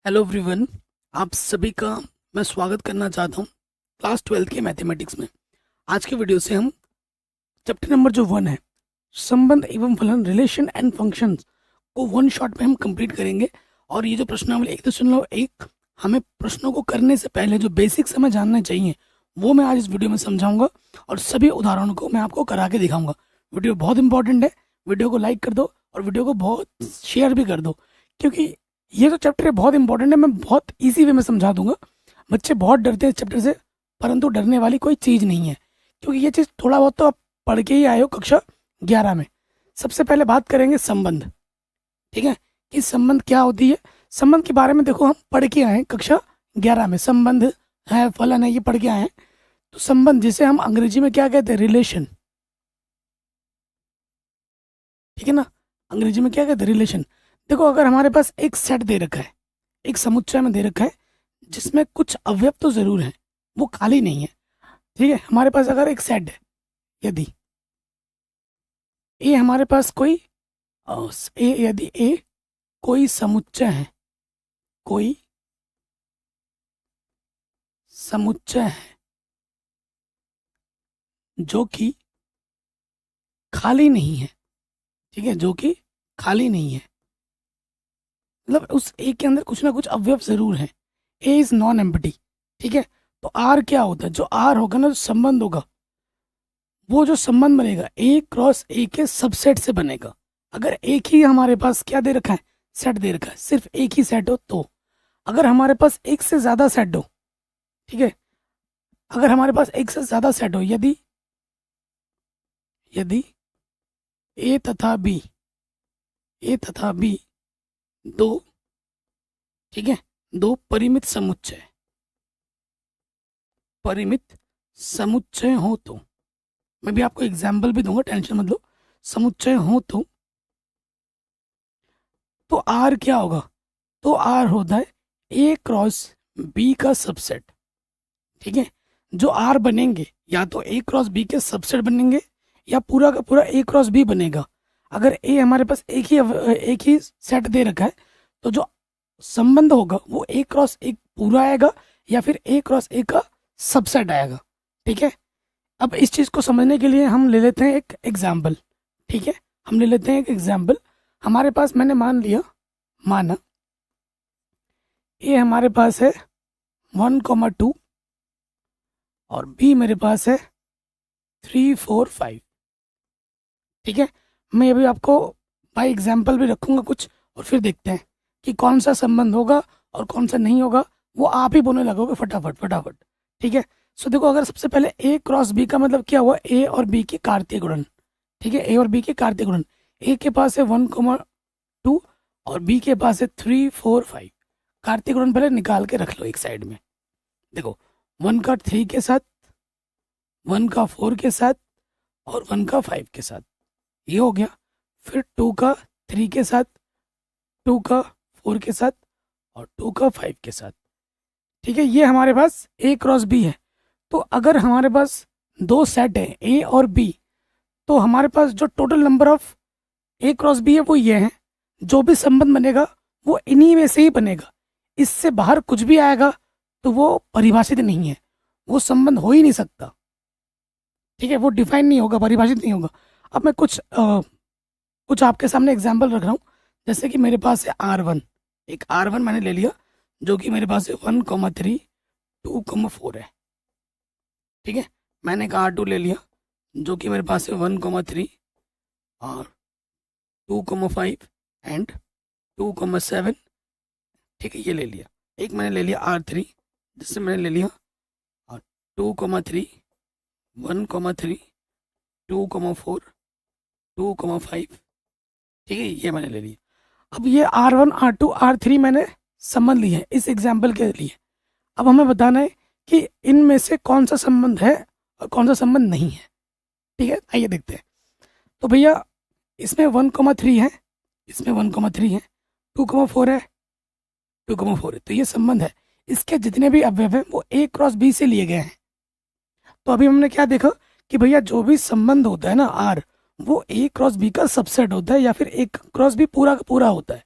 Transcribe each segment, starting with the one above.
Hello everyone, आप सभी का मैं स्वागत करना चाहता हूँ क्लास 12 के मैथमेटिक्स में। आज के वीडियो से हम चैप्टर नंबर जो 1 है, संबंध एवं फलन, रिलेशन एंड फंक्शंस को वन शॉट में हम कंप्लीट करेंगे। और ये जो प्रश्नावली 1.1, हमें प्रश्नों को करने से पहले जो बेसिक्स हमें जानने चाहिए वो मैं आज इस वीडियो में समझाऊंगा और सभी उदाहरणों को मैं आपको करा के दिखाऊंगा। वीडियो बहुत इंपॉर्टेंट है, वीडियो को लाइक कर दो और वीडियो को बहुत शेयर भी कर दो, क्योंकि ये जो चैप्टर है बहुत इंपॉर्टेंट है। मैं बहुत इजी वे में समझा दूंगा। बच्चे बहुत डरते हैं इस चैप्टर से, परंतु डरने वाली कोई चीज़ नहीं है, क्योंकि ये चीज़ थोड़ा बहुत तो आप पढ़ के ही आए हो कक्षा 11 में। सबसे पहले बात करेंगे संबंध, ठीक है, कि संबंध क्या होती है। संबंध के बारे में देखो, हम पढ़ के आए हैं कक्षा 11 में, संबंध है, फलन है, ये पढ़ के आए हैं। तो संबंध, जिसे हम अंग्रेजी में क्या कहते हैं, रिलेशन, ठीक है ना, अंग्रेजी में क्या कहते हैं, रिलेशन। देखो, अगर हमारे पास एक सेट दे रखा है, एक समुच्चय में दे रखा है जिसमें कुछ अवयव तो जरूर हैं, वो खाली नहीं है, ठीक है। हमारे पास अगर एक सेट है, यदि ए हमारे पास कोई यदि ए कोई समुच्चय है, कोई समुच्चय है जो कि खाली नहीं है, ठीक है, जो कि खाली नहीं है, मतलब उस ए के अंदर कुछ ना कुछ अवयव जरूर हैं। ए इज नॉन एम्प्टी, ठीक है। तो आर क्या होता है, जो आर होगा ना, जो संबंध होगा, वो जो संबंध बनेगा ए क्रॉस ए के सबसेट से बनेगा। अगर एक ही हमारे पास क्या दे रखा है, सेट दे रखा है, सिर्फ एक ही सेट हो तो। अगर हमारे पास एक से ज्यादा सेट हो, ठीक है, अगर हमारे पास एक से ज्यादा सेट हो, यदि यदि ए तथा बी, ए तथा बी दो, ठीक है, दो परिमित समुच्चय, परिमित समुच्चय हो तो, मैं भी आपको एग्जाम्पल भी दूंगा, टेंशन मत लो, समुच्चय हो तो आर क्या होगा, तो आर होता है ए क्रॉस बी का सबसेट, ठीक है। जो आर बनेंगे या तो ए क्रॉस बी के सबसेट बनेंगे या पूरा का पूरा ए क्रॉस बी बनेगा। अगर ए हमारे पास एक ही सेट दे रखा है, तो जो संबंध होगा वो ए क्रॉस एक पूरा आएगा या फिर ए क्रॉस ए का सबसेट आएगा, ठीक है। अब इस चीज को समझने के लिए हम ले लेते हैं एक एग्जाम्पल, ठीक है, हम ले लेते हैं एक एग्जाम्पल। हमारे पास, मैंने माना ए हमारे पास है 1,2 और बी मेरे पास है 3, 4, 5, ठीक है। मैं अभी आपको बाय एग्जाम्पल भी रखूंगा कुछ, और फिर देखते हैं कि कौन सा संबंध होगा और कौन सा नहीं होगा, वो आप ही बोलने लगोगे फटाफट फटाफट, ठीक है। सो देखो, अगर सबसे पहले ए क्रॉस बी का मतलब क्या हुआ, ए और बी की कार्तीय गुणन, ठीक है, ए और बी के कार्तीय गुणन। ए के पास है 1,2 और बी के पास है 3, 4, 5। कार्तीय गुणन पहले निकाल के रख लो एक साइड में। देखो, 1 का 3 के साथ, 1 का 4 के साथ और 1 का 5 के साथ, ये हो गया। फिर 2 का 3 के साथ, 2 का 4 के साथ और 2 का 5 के साथ, ठीक है। ये हमारे पास ए क्रॉस बी है। तो अगर हमारे पास दो सेट है ए और बी, तो हमारे पास जो total number of A cross B है वो ये है। जो भी संबंध बनेगा वो इन्हीं में से ही बनेगा, इससे बाहर कुछ भी आएगा तो वो परिभाषित नहीं है, वो संबंध हो ही नहीं सकता, ठीक है, वो डिफाइन नहीं होगा, परिभाषित नहीं होगा। अब मैं कुछ आपके सामने एग्जाम्पल रख रहा हूँ। जैसे कि मेरे पास है R1, एक R1 मैंने ले लिया, जो कि मेरे पास है 1,3, 2,4 है, ठीक है। मैंने एक R2 ले लिया, जो कि मेरे पास है 1,3 और 2,5 एंड 2,7, ठीक है, ये ले लिया। एक मैंने ले लिया R3, जिससे मैंने ले लिया 2,3, 1,3, 2,4, 2,5, ठीक है, ये मैंने ले लिया। अब ये R1, R2, R3 मैंने समझ लिए हैं इस एग्जाम्पल के लिए। अब हमें बताना है कि इनमें से कौन सा संबंध है और कौन सा संबंध नहीं है, ठीक है। आइए देखते हैं। तो भैया, इसमें 1,3 है, इसमें 1,3 है, 2,4 है, 2,4 है, तो ये संबंध है। इसके जितने भी अवयव हैं वो ए क्रॉस बी से लिए गए हैं। तो अभी हमने क्या देखा कि भैया, जो भी संबंध होता है ना आर, वो ए क्रॉस बी का सबसेट होता है या फिर ए क्रॉस बी पूरा का पूरा होता है।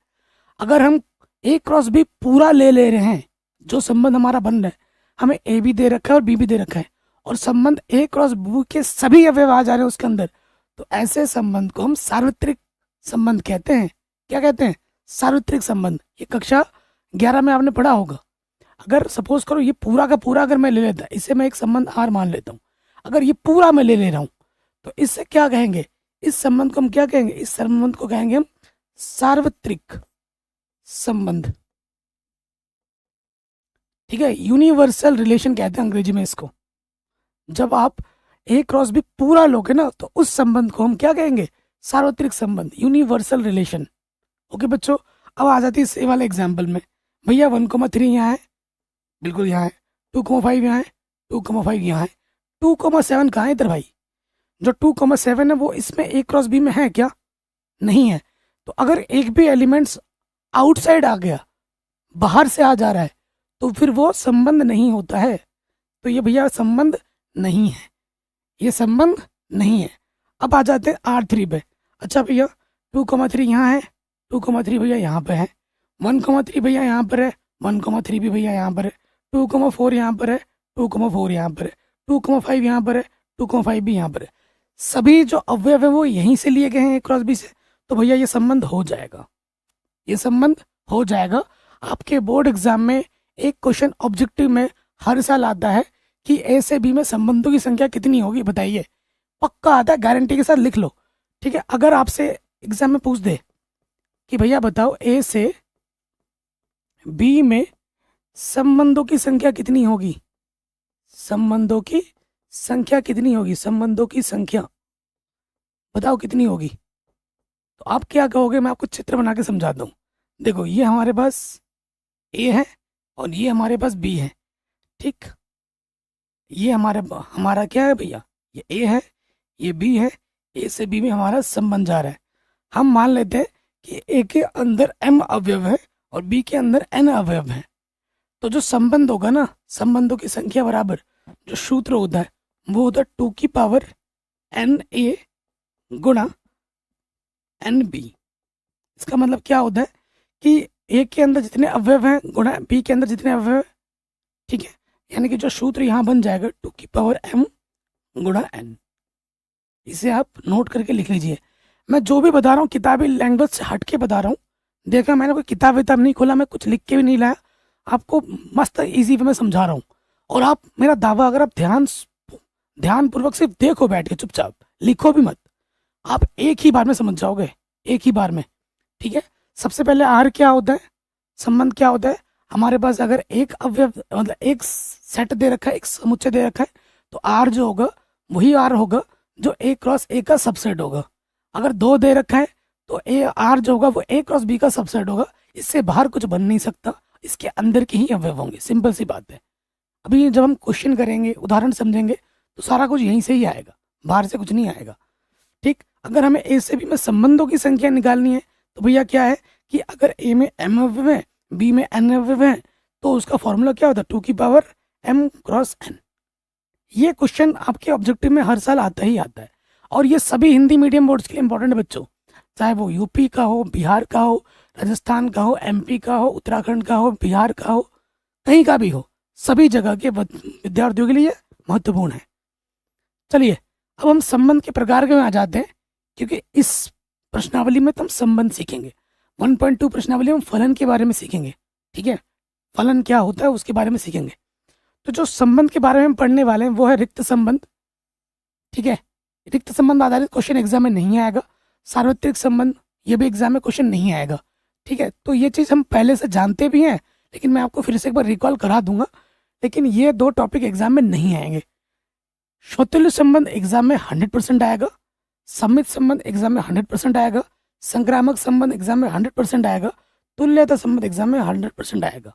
अगर हम ए क्रॉस बी पूरा ले रहे हैं, जो संबंध हमारा बन रहा है, हमें ए भी दे रखा है और बी भी दे रखा है, और संबंध ए क्रॉस बी के सभी अवयव आ जा रहे हैं उसके अंदर, तो ऐसे संबंध को हम सार्वत्रिक संबंध कहते हैं। क्या कहते हैं? सार्वत्रिक संबंध। ये कक्षा 11 में आपने पढ़ा होगा। अगर सपोज करो ये पूरा का पूरा अगर मैं ले लेता, इसे मैं एक संबंध आर मान लेता हूँ, अगर ये पूरा मैं ले रहा हूँ, तो इससे क्या कहेंगे? इस संबंध को हम क्या कहेंगे? इस संबंध को कहेंगे हम सार्वत्रिक संबंध। ठीक है, यूनिवर्सल रिलेशन कहते हैं अंग्रेजी में इसको। जब आप ए क्रॉस बी पूरा लोगे ना, तो उस संबंध को हम क्या कहेंगे? सार्वत्रिक संबंध, यूनिवर्सल रिलेशन। ओके बच्चों, अब आ जाती है इस वाले एग्जाम्पल में। भैया 1,3 यहाँ है, बिल्कुल यहाँ है, 2,5 यहाँ है, 2,5 यहाँ है, 2,7 कहाँ है इधर भाई? जो 2,7 है वो इसमें ए क्रॉस बी में है क्या? नहीं है। तो अगर एक भी एलिमेंट्स आउटसाइड आ गया, बाहर से आ जा रहा है, तो फिर वो संबंध नहीं होता है। तो ये भैया संबंध नहीं है, ये संबंध नहीं है। अब आ जाते हैं R3 पे। अच्छा भैया 2,3 यहाँ है, 2,3 भैया यहाँ पे है, 1,3 भैया यहाँ पर है, 1,3 भी भैया यहाँ पर है, 2,4 यहाँ पर है, 2,4 यहाँ पर है, 2,5 यहाँ पर है, 2,5 भी यहाँ पर है। सभी जो अवयव है वो यहीं से लिए गए हैं ए क्रॉस बी से, तो भैया ये संबंध हो जाएगा, ये संबंध हो जाएगा। आपके बोर्ड एग्जाम में एक क्वेश्चन ऑब्जेक्टिव में हर साल आता है कि ए से बी में संबंधों की संख्या कितनी होगी, बताइए। पक्का आता है, गारंटी के साथ लिख लो। ठीक है, अगर आपसे एग्जाम में पूछ दे कि भैया बताओ ए से बी में संबंधों की संख्या कितनी होगी, संबंधों की संख्या कितनी होगी, संबंधों की संख्या बताओ कितनी होगी, तो आप क्या कहोगे? मैं आपको चित्र बना के समझाता हूँ। देखो ये हमारे पास ए है और ये हमारे पास बी है। ठीक, ये हमारा क्या है भैया? ये ए है, ये बी है, ए से बी में हमारा संबंध जा रहा है। हम मान लेते हैं कि ए के अंदर m अवयव है और बी के अंदर n अवयव है। तो जो संबंध होगा ना, संबंधों की संख्या बराबर जो सूत्र होता है वो होता है 2 की पावर NA गुणा NB। इसका मतलब क्या होता है कि ए के अंदर जितने अवयव हैं गुणा बी के अंदर जितने अवयव हैं। ठीक है, यानी कि जो सूत्र यहाँ बन जाएगा 2 की पावर m गुणा n। इसे आप नोट करके लिख लीजिए। मैं जो भी बता रहा हूँ किताबी लैंग्वेज से हट के बता रहा हूँ। देखा, मैंने कोई किताब विताब नहीं खोला, मैं कुछ लिख के भी नहीं लाया, आपको मस्त इजी वे में समझा रहा हूँ। और आप मेरा दावा, अगर आप ध्यानपूर्वक सिर्फ देखो बैठ के, चुपचाप लिखो भी मत, आप एक ही बार में समझ जाओगे, एक ही बार में। ठीक है, सबसे पहले आर क्या होता है, संबंध क्या होता है? हमारे पास अगर एक अवयव मतलब एक सेट दे रखा है, एक समुच्चय दे रखा है, तो आर जो होगा वही आर होगा जो ए क्रॉस ए का सबसेट होगा। अगर 2 दे रखा है तो ए आर जो होगा वो ए क्रॉस बी का सबसेट होगा। इससे बाहर कुछ बन नहीं सकता, इसके अंदर के ही अवयव होंगे। सिंपल सी बात है। अभी जब हम क्वेश्चन करेंगे, उदाहरण समझेंगे, तो सारा कुछ यहीं से ही आएगा, बाहर से कुछ नहीं आएगा। ठीक, अगर हमें ए से बी में संबंधों की संख्या निकालनी है तो भैया क्या है कि अगर ए में m अवयव है, बी में n अवयव है, तो उसका फॉर्मूला क्या होता है? 2 की पावर m क्रॉस n। ये क्वेश्चन आपके ऑब्जेक्टिव में हर साल आता ही आता है, और ये सभी हिंदी मीडियम बोर्ड्स के लिए इंपॉर्टेंट है बच्चों। चाहे वो यूपी का हो, बिहार का हो, राजस्थान का हो, एमपी का हो, उत्तराखंड का हो, बिहार का हो, कहीं का भी हो, सभी जगह के विद्यार्थियों के लिए महत्वपूर्ण है। चलिए अब हम संबंध के प्रकार के में आ जाते हैं, क्योंकि इस प्रश्नावली में तो हम संबंध सीखेंगे। 1.2 प्रश्नावली में फलन के बारे में सीखेंगे। ठीक है, फलन क्या होता है उसके बारे में सीखेंगे। तो जो संबंध के बारे में हम पढ़ने वाले हैं वो है रिक्त संबंध। ठीक है, रिक्त संबंध आधारित क्वेश्चन एग्जाम में नहीं आएगा। सार्वत्रिक संबंध, ये भी एग्जाम में क्वेश्चन नहीं आएगा। ठीक है, तो ये चीज़ हम पहले से जानते भी हैं, लेकिन मैं आपको फिर से एक बार रिकॉल करा दूंगा। लेकिन ये 2 टॉपिक एग्जाम में नहीं आएंगे। स्वतुल्य संबंध एग्जाम में 100% आएगा, सम्मित संबंध एग्जाम में 100% आएगा, संक्रामक संबंध एग्जाम में 100% आएगा, तुल्यता संबंध एग्जाम में 100% आएगा।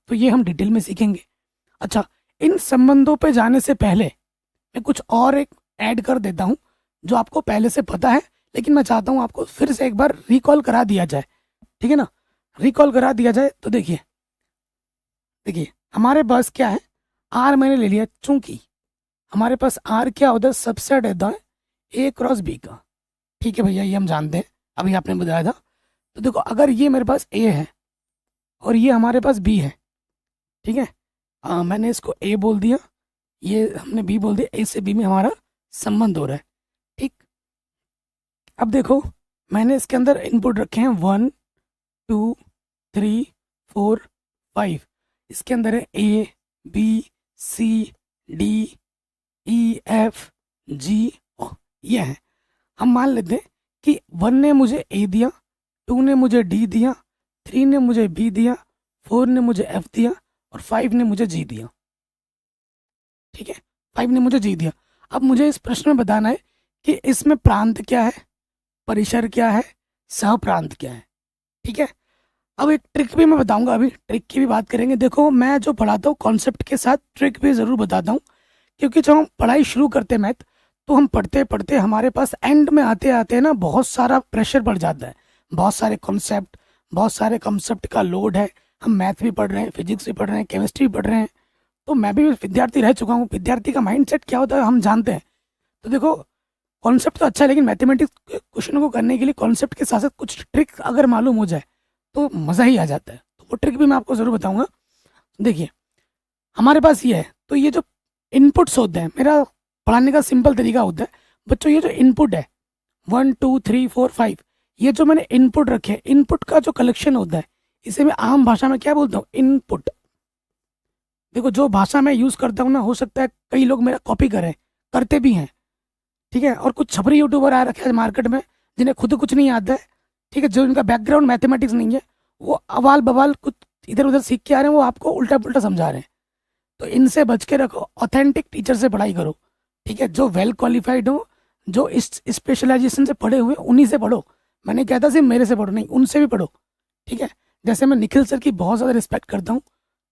तो ये हम डिटेल में सीखेंगे। अच्छा, इन संबंधों पे जाने से पहले मैं कुछ और एक ऐड कर देता हूँ जो आपको पहले से पता है, लेकिन मैं चाहता हूँ आपको फिर से एक बार रिकॉल करा दिया जाए। ठीक है ना, रिकॉल करा दिया जाए। तो देखिए हमारे पास क्या है, आर मैंने ले लिया, चूंकि हमारे पास आर क्या होता है, सबसेट होता है ए क्रॉस बी का। ठीक है भैया, ये हम जानते हैं, अभी आपने बताया था। तो देखो, अगर ये मेरे पास ए है और ये हमारे पास बी है, ठीक है। मैंने इसको ए बोल दिया, ये हमने बी बोल दिया, ए से बी में हमारा संबंध हो रहा है, ठीक। अब देखो मैंने इसके अंदर इनपुट रखे हैं 1 2 3 4 5। इसके अंदर है A B C D E F G, ये है। हम मान लेते हैं कि 1 ने मुझे ए दिया, 2 ने मुझे डी दिया, 3 ने मुझे बी दिया, 4 ने मुझे एफ दिया और 5 ने मुझे जी दिया, ठीक है। 5 ने मुझे जी दिया। अब मुझे इस प्रश्न में बताना है कि इसमें प्रांत क्या है, परिसर क्या है, सह प्रांत क्या है, ठीक है। अब एक ट्रिक भी मैं बताऊंगा, अभी ट्रिक की भी बात करेंगे। देखो मैं जो पढ़ाता हूँ कॉन्सेप्ट के साथ ट्रिक भी ज़रूर बताता हूँ, क्योंकि जब हम पढ़ाई शुरू करते हैं मैथ, तो हम पढ़ते पढ़ते हमारे पास एंड में आते आते ना बहुत सारा प्रेशर बढ़ जाता है, बहुत सारे कॉन्सेप्ट का लोड है। हम मैथ भी पढ़ रहे हैं, फिजिक्स भी पढ़ रहे हैं, केमिस्ट्री भी पढ़ रहे हैं। तो मैं भी विद्यार्थी रह चुका हूँ, विद्यार्थी का माइंडसेट क्या होता है हम जानते हैं। तो देखो कॉन्सेप्ट तो अच्छा है, लेकिन मैथमेटिक्स क्वेश्चन को करने के लिए कॉन्सेप्ट के साथ साथ कुछ ट्रिक अगर मालूम हो जाए तो मज़ा ही आ जाता है। तो वो ट्रिक भी मैं आपको ज़रूर बताऊंगा। देखिए हमारे पास ये है, तो ये जो इनपुट्स होते हैं, मेरा पढ़ाने का सिंपल तरीका होता है बच्चों, ये जो इनपुट है 1 2 3 4 5, ये जो मैंने इनपुट रखे हैं, इनपुट का जो कलेक्शन होता है, इसे मैं आम भाषा में क्या बोलता हूँ, इनपुट। देखो जो भाषा मैं यूज़ करता हूँ ना, हो सकता है कई लोग मेरा कॉपी करें, करते भी हैं, ठीक है। और कुछ छपरी यूट्यूबर आ रखे हैं मार्केट में जिन्हें खुद कुछ नहीं आता है, ठीक है, जो इनका बैकग्राउंड मैथमेटिक्स नहीं है, वो अवाल बवाल कुछ इधर उधर सीख के आ रहे हैं, वो आपको उल्टा पुल्टा समझा रहे हैं। तो इनसे बच के रखो, ऑथेंटिक टीचर से पढ़ाई करो, ठीक है, जो वेल क्वालिफाइड हो, जो इस स्पेशलाइजेशन से पढ़े हुए उन्हीं से पढ़ो। मैंने कहता सिर्फ मेरे से पढ़ो नहीं, उनसे भी पढ़ो, ठीक है। जैसे मैं निखिल सर की बहुत ज़्यादा रिस्पेक्ट करता हूँ,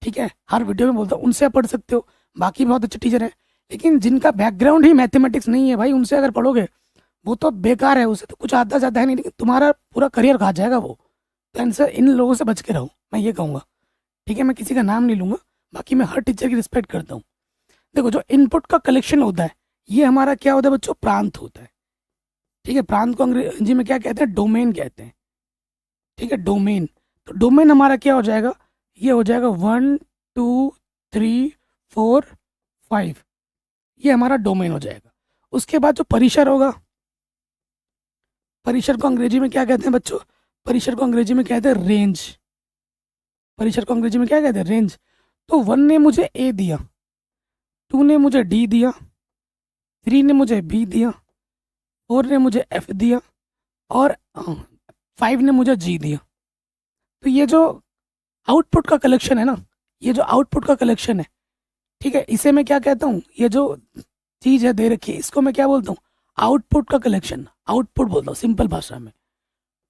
ठीक है, हर वीडियो में बोलता हूँ, उनसे आप पढ़ सकते हो, बाकी बहुत अच्छे टीचर हैं। लेकिन जिनका बैकग्राउंड ही मैथमेटिक्स नहीं है भाई, उनसे अगर पढ़ोगे वो तो बेकार है, उसे तो कुछ आता जाता है नहीं, लेकिन तुम्हारा पूरा करियर खा जाएगा वो। तो इनसे, इन लोगों से बच के रहो, मैं ये कहूँगा, ठीक है। मैं किसी का नाम नहीं लूँगा, बाकी मैं हर टीचर की रिस्पेक्ट करता हूँ। देखो जो इनपुट का कलेक्शन होता है, ये हमारा क्या होता है बच्चों, प्रांत होता है, ठीक है। प्रांत को अंग्रेजी में क्या कहते हैं, डोमेन कहते हैं, ठीक है, डोमेन। तो डोमेन हमारा क्या हो जाएगा, ये हो जाएगा 1 2 3 4 5, ये हमारा डोमेन हो जाएगा। उसके बाद जो परिसर होगा, परिसर को अंग्रेजी में क्या कहते हैं बच्चों, परिसर को अंग्रेजी में कहते हैं रेंज। परिसर को अंग्रेजी में क्या कहते हैं, रेंज। तो 1 ने मुझे ए दिया, 2 ने मुझे डी दिया, 3 ने मुझे बी दिया, 4 ने मुझे एफ दिया और 5 ने मुझे जी दिया। तो ये जो आउटपुट का कलेक्शन है ना, ये जो आउटपुट का कलेक्शन है, ठीक है, इसे मैं क्या कहता हूँ, ये जो चीज़ है दे रखी है, इसको मैं क्या बोलता हूँ, आउटपुट का कलेक्शन, आउटपुट बोलता हूँ सिंपल भाषा में,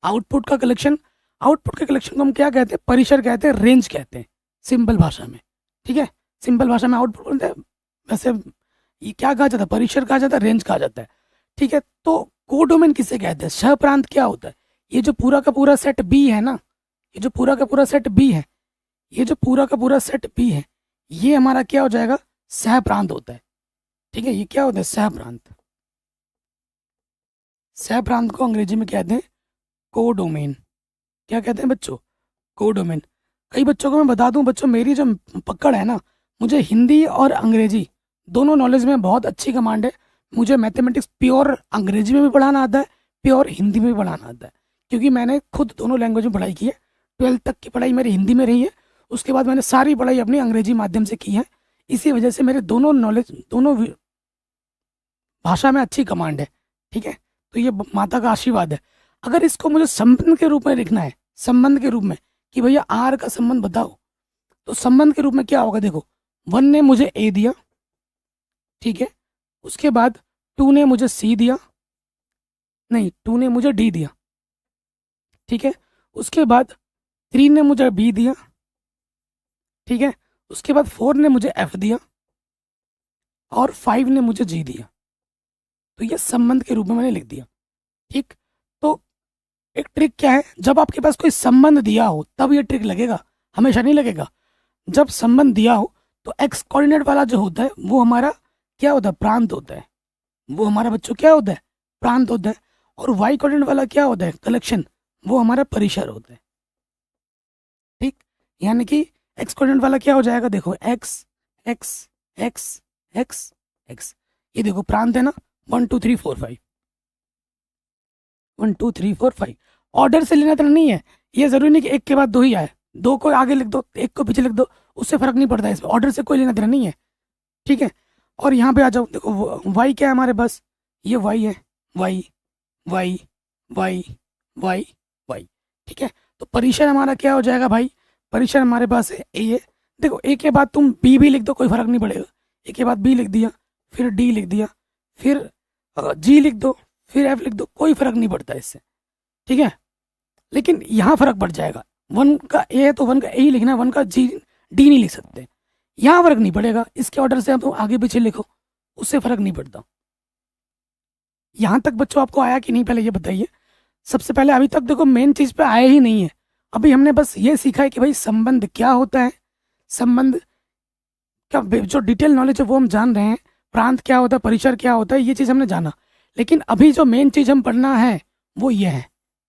आउटपुट का कलेक्शन। आउटपुट के कलेक्शन को हम क्या कहते हैं, परिसर कहते हैं, रेंज कहते हैं सिंपल भाषा में, ठीक है। सिंपल भाषा में आउटपुट बोलते हैं, वैसे ये क्या कहा जाता है, परिसर कहा जाता है, रेंज कहा जाता है, ठीक है। तो कोडोमेन किसे कहते हैं, सह प्रांत क्या होता है, ये जो पूरा का पूरा सेट बी है ना, ये जो पूरा का पूरा सेट बी है, ये जो पूरा का पूरा सेट बी है, ये हमारा क्या हो जाएगा, सह प्रांत होता है, ठीक है। ये क्या होता है, सह प्रांत। सह प्रांत को अंग्रेजी में कहते हैं कोडोमेन। क्या कहते हैं बच्चों, कोडोमेन। कई बच्चों को मैं बता दूं बच्चों, मेरी जो पकड़ है ना, मुझे हिंदी और अंग्रेजी दोनों नॉलेज में बहुत अच्छी कमांड है। मुझे मैथमेटिक्स प्योर अंग्रेजी में भी पढ़ाना आता है, प्योर हिंदी में भी पढ़ाना आता है, क्योंकि मैंने खुद दोनों लैंग्वेज में पढ़ाई की है। 12th तक की पढ़ाई मेरी हिंदी में रही है, उसके बाद मैंने सारी पढ़ाई अपनी अंग्रेजी माध्यम से की है। इसी वजह से मेरे दोनों नॉलेज, दोनों भाषा में अच्छी कमांड है, ठीक है। तो ये माता का आशीर्वाद है। अगर इसको मुझे संबंध के रूप में लिखना है, संबंध के रूप में कि भैया आर का संबंध बताओ, तो संबंध के रूप में क्या होगा, देखो 1 ने मुझे ए दिया, ठीक है, उसके बाद 2 ने मुझे सी दिया, नहीं 2 ने मुझे डी दिया, ठीक है, उसके बाद 3 ने मुझे बी दिया, ठीक है, उसके बाद 4 ने मुझे एफ दिया और 5 ने मुझे जी दिया। तो ये संबंध के रूप में मैंने लिख दिया, ठीक। तो एक ट्रिक क्या है, जब आपके पास कोई संबंध दिया हो तब ये ट्रिक लगेगा, हमेशा नहीं लगेगा। जब संबंध दिया हो तो एक्स कोऑर्डिनेट वाला जो होता है वो हमारा क्या होता है, प्रांत होता है, वो हमारा बच्चों क्या होता है, प्रांत होता है। और वाई कोऑर्डिनेट वाला क्या होता है, कलेक्शन, वो हमारा परिसर होता है, ठीक। यानी कि एक्स कोऑर्डिनेट वाला क्या हो जाएगा, देखो x x x x x, ये देखो प्रांत है ना 1 2 3 4 5, 1 2 3 4 5। ऑर्डर से लेना देना नहीं है, ये जरूरी नहीं कि एक के बाद दो ही आए, दो को आगे लिख दो एक को पीछे लिख दो, उससे फर्क नहीं पड़ता है, इसमें ऑर्डर से कोई लेना देना नहीं है, ठीक है। और यहाँ पे आ जाओ, देखो वाई क्या है हमारे पास, ये वाई है, Y Y Y Y Y, ठीक है। तो परिसर हमारा क्या हो जाएगा भाई, परिसर हमारे पास है ए। देखो ए के बाद तुम बी भी लिख दो, कोई फर्क नहीं पड़ेगा, ए के बाद बी लिख दिया, फिर डी लिख दिया, फिर जी लिख दो, फिर एफ लिख दो, कोई फर्क नहीं पड़ता इससे, ठीक है। लेकिन यहाँ फर्क पड़ जाएगा, वन का ए है तो वन का ए ही लिखना है, वन का जी डी नहीं लिख सकते, यहाँ फर्क नहीं पड़ेगा, इसके ऑर्डर से आप तो आगे पीछे लिखो, उससे फर्क नहीं पड़ता। यहाँ तक बच्चों आपको आया कि नहीं, पहले ये बताइए। सबसे पहले अभी तक देखो मेन चीज पे आया ही नहीं है, अभी हमने बस ये सीखा है कि भाई संबंध क्या होता है, संबंध का जो डिटेल नॉलेज है वो हम जान रहे हैं, प्रांत क्या होता है, परिसर क्या होता है, ये चीज़ हमने जाना। लेकिन अभी जो मेन चीज़ हम पढ़ना है वो ये है,